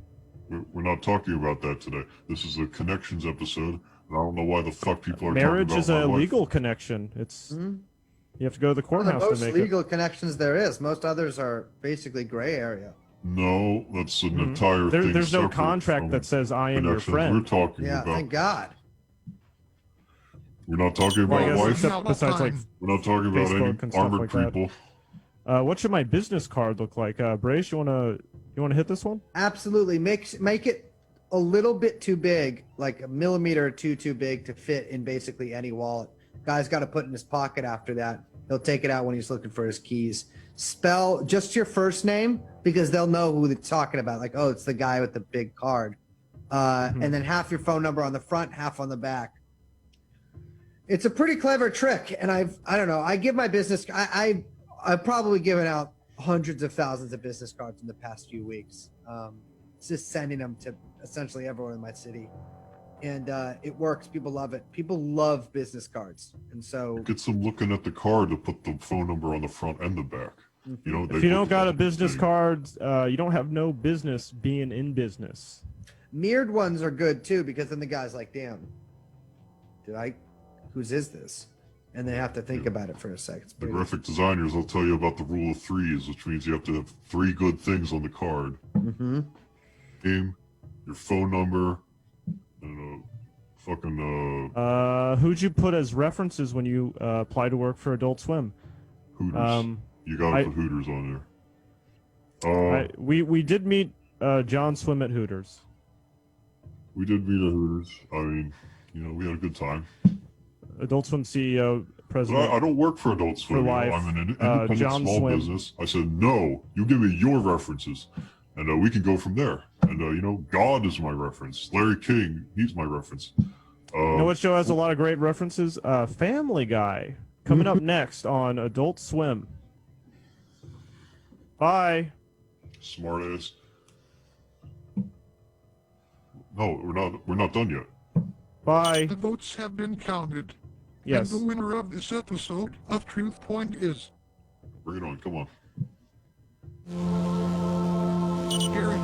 [SPEAKER 2] We're not talking about that today. This is a connections episode, and I don't know why the fuck people are
[SPEAKER 3] Marriage
[SPEAKER 2] talking
[SPEAKER 3] is
[SPEAKER 2] about
[SPEAKER 3] a
[SPEAKER 2] my life.
[SPEAKER 3] legal connection. It's you have to go to the
[SPEAKER 6] One of the
[SPEAKER 3] courthouse to
[SPEAKER 6] most
[SPEAKER 3] make
[SPEAKER 6] legal connections there is. Most others are basically gray area.
[SPEAKER 2] No, that's an
[SPEAKER 3] Mhm.
[SPEAKER 2] entire
[SPEAKER 3] it.
[SPEAKER 2] thing.
[SPEAKER 3] There's no
[SPEAKER 2] separate
[SPEAKER 3] contract
[SPEAKER 2] from
[SPEAKER 3] that says I am your
[SPEAKER 2] connections
[SPEAKER 3] friend.
[SPEAKER 2] We're talking
[SPEAKER 6] Yeah,
[SPEAKER 2] about.
[SPEAKER 6] thank God.
[SPEAKER 2] We're not talking
[SPEAKER 3] Well, I
[SPEAKER 2] about
[SPEAKER 3] guess
[SPEAKER 2] wife.
[SPEAKER 3] except besides like,
[SPEAKER 2] We're not talking about
[SPEAKER 3] Facebook
[SPEAKER 2] any
[SPEAKER 3] and stuff
[SPEAKER 2] armored
[SPEAKER 3] like that.
[SPEAKER 2] people.
[SPEAKER 3] what should my business card look like? Brace, you wanna hit this one?
[SPEAKER 6] Absolutely. Make it a little bit too big, like a millimeter or two too big to fit in basically any wallet. Guy's got to put it in his pocket after that. He'll take it out when he's looking for his keys. Spell just your first name because they'll know who they're talking about. Like, oh, it's the guy with the big card. And then half your phone number on the front, half on the back. It's a pretty clever trick. And I don't know. I give my business. I've probably given out hundreds of thousands of business cards in the past few weeks. Just sending them to essentially everyone in my city, and it works. People love it. People love business cards, and so
[SPEAKER 2] Get some looking at the card to put the phone number on the front and the back. You know,
[SPEAKER 3] If you don't got a business card, you don't have no business being in business.
[SPEAKER 6] mirrored ones are good too because then the guy's like, "Damn, whose is this?" And they have to think about it for a second. It's
[SPEAKER 2] The
[SPEAKER 6] pretty-
[SPEAKER 2] graphic designers will tell you about the rule of threes, which means you have to have 3 good things on the card.
[SPEAKER 6] Mhm.
[SPEAKER 2] Name, your phone number, and
[SPEAKER 3] Who'd you put as references when you apply to work for Adult Swim?
[SPEAKER 2] Hooters. You gotta put Hooters on there.
[SPEAKER 3] We did meet John Swim at Hooters.
[SPEAKER 2] We did meet at Hooters. I mean, we had a good time.
[SPEAKER 3] Adult Swim CEO,
[SPEAKER 2] But
[SPEAKER 3] president.
[SPEAKER 2] I don't work for Adult Swim.
[SPEAKER 3] life.
[SPEAKER 2] I'm an independent
[SPEAKER 3] John
[SPEAKER 2] small
[SPEAKER 3] Swim.
[SPEAKER 2] business. I said, no, you give me your references, and we can go from there. And, God is my reference. Larry King, he's my reference.
[SPEAKER 3] You know what show has a lot of great references? Family Guy. Coming up next on Adult Swim. Bye.
[SPEAKER 2] Smart ass. No, we're not done yet.
[SPEAKER 3] Bye.
[SPEAKER 1] The votes have been counted.
[SPEAKER 3] Yes.
[SPEAKER 1] And the winner of this episode of Truth Point is
[SPEAKER 2] Bring it on, come on.
[SPEAKER 1] Scary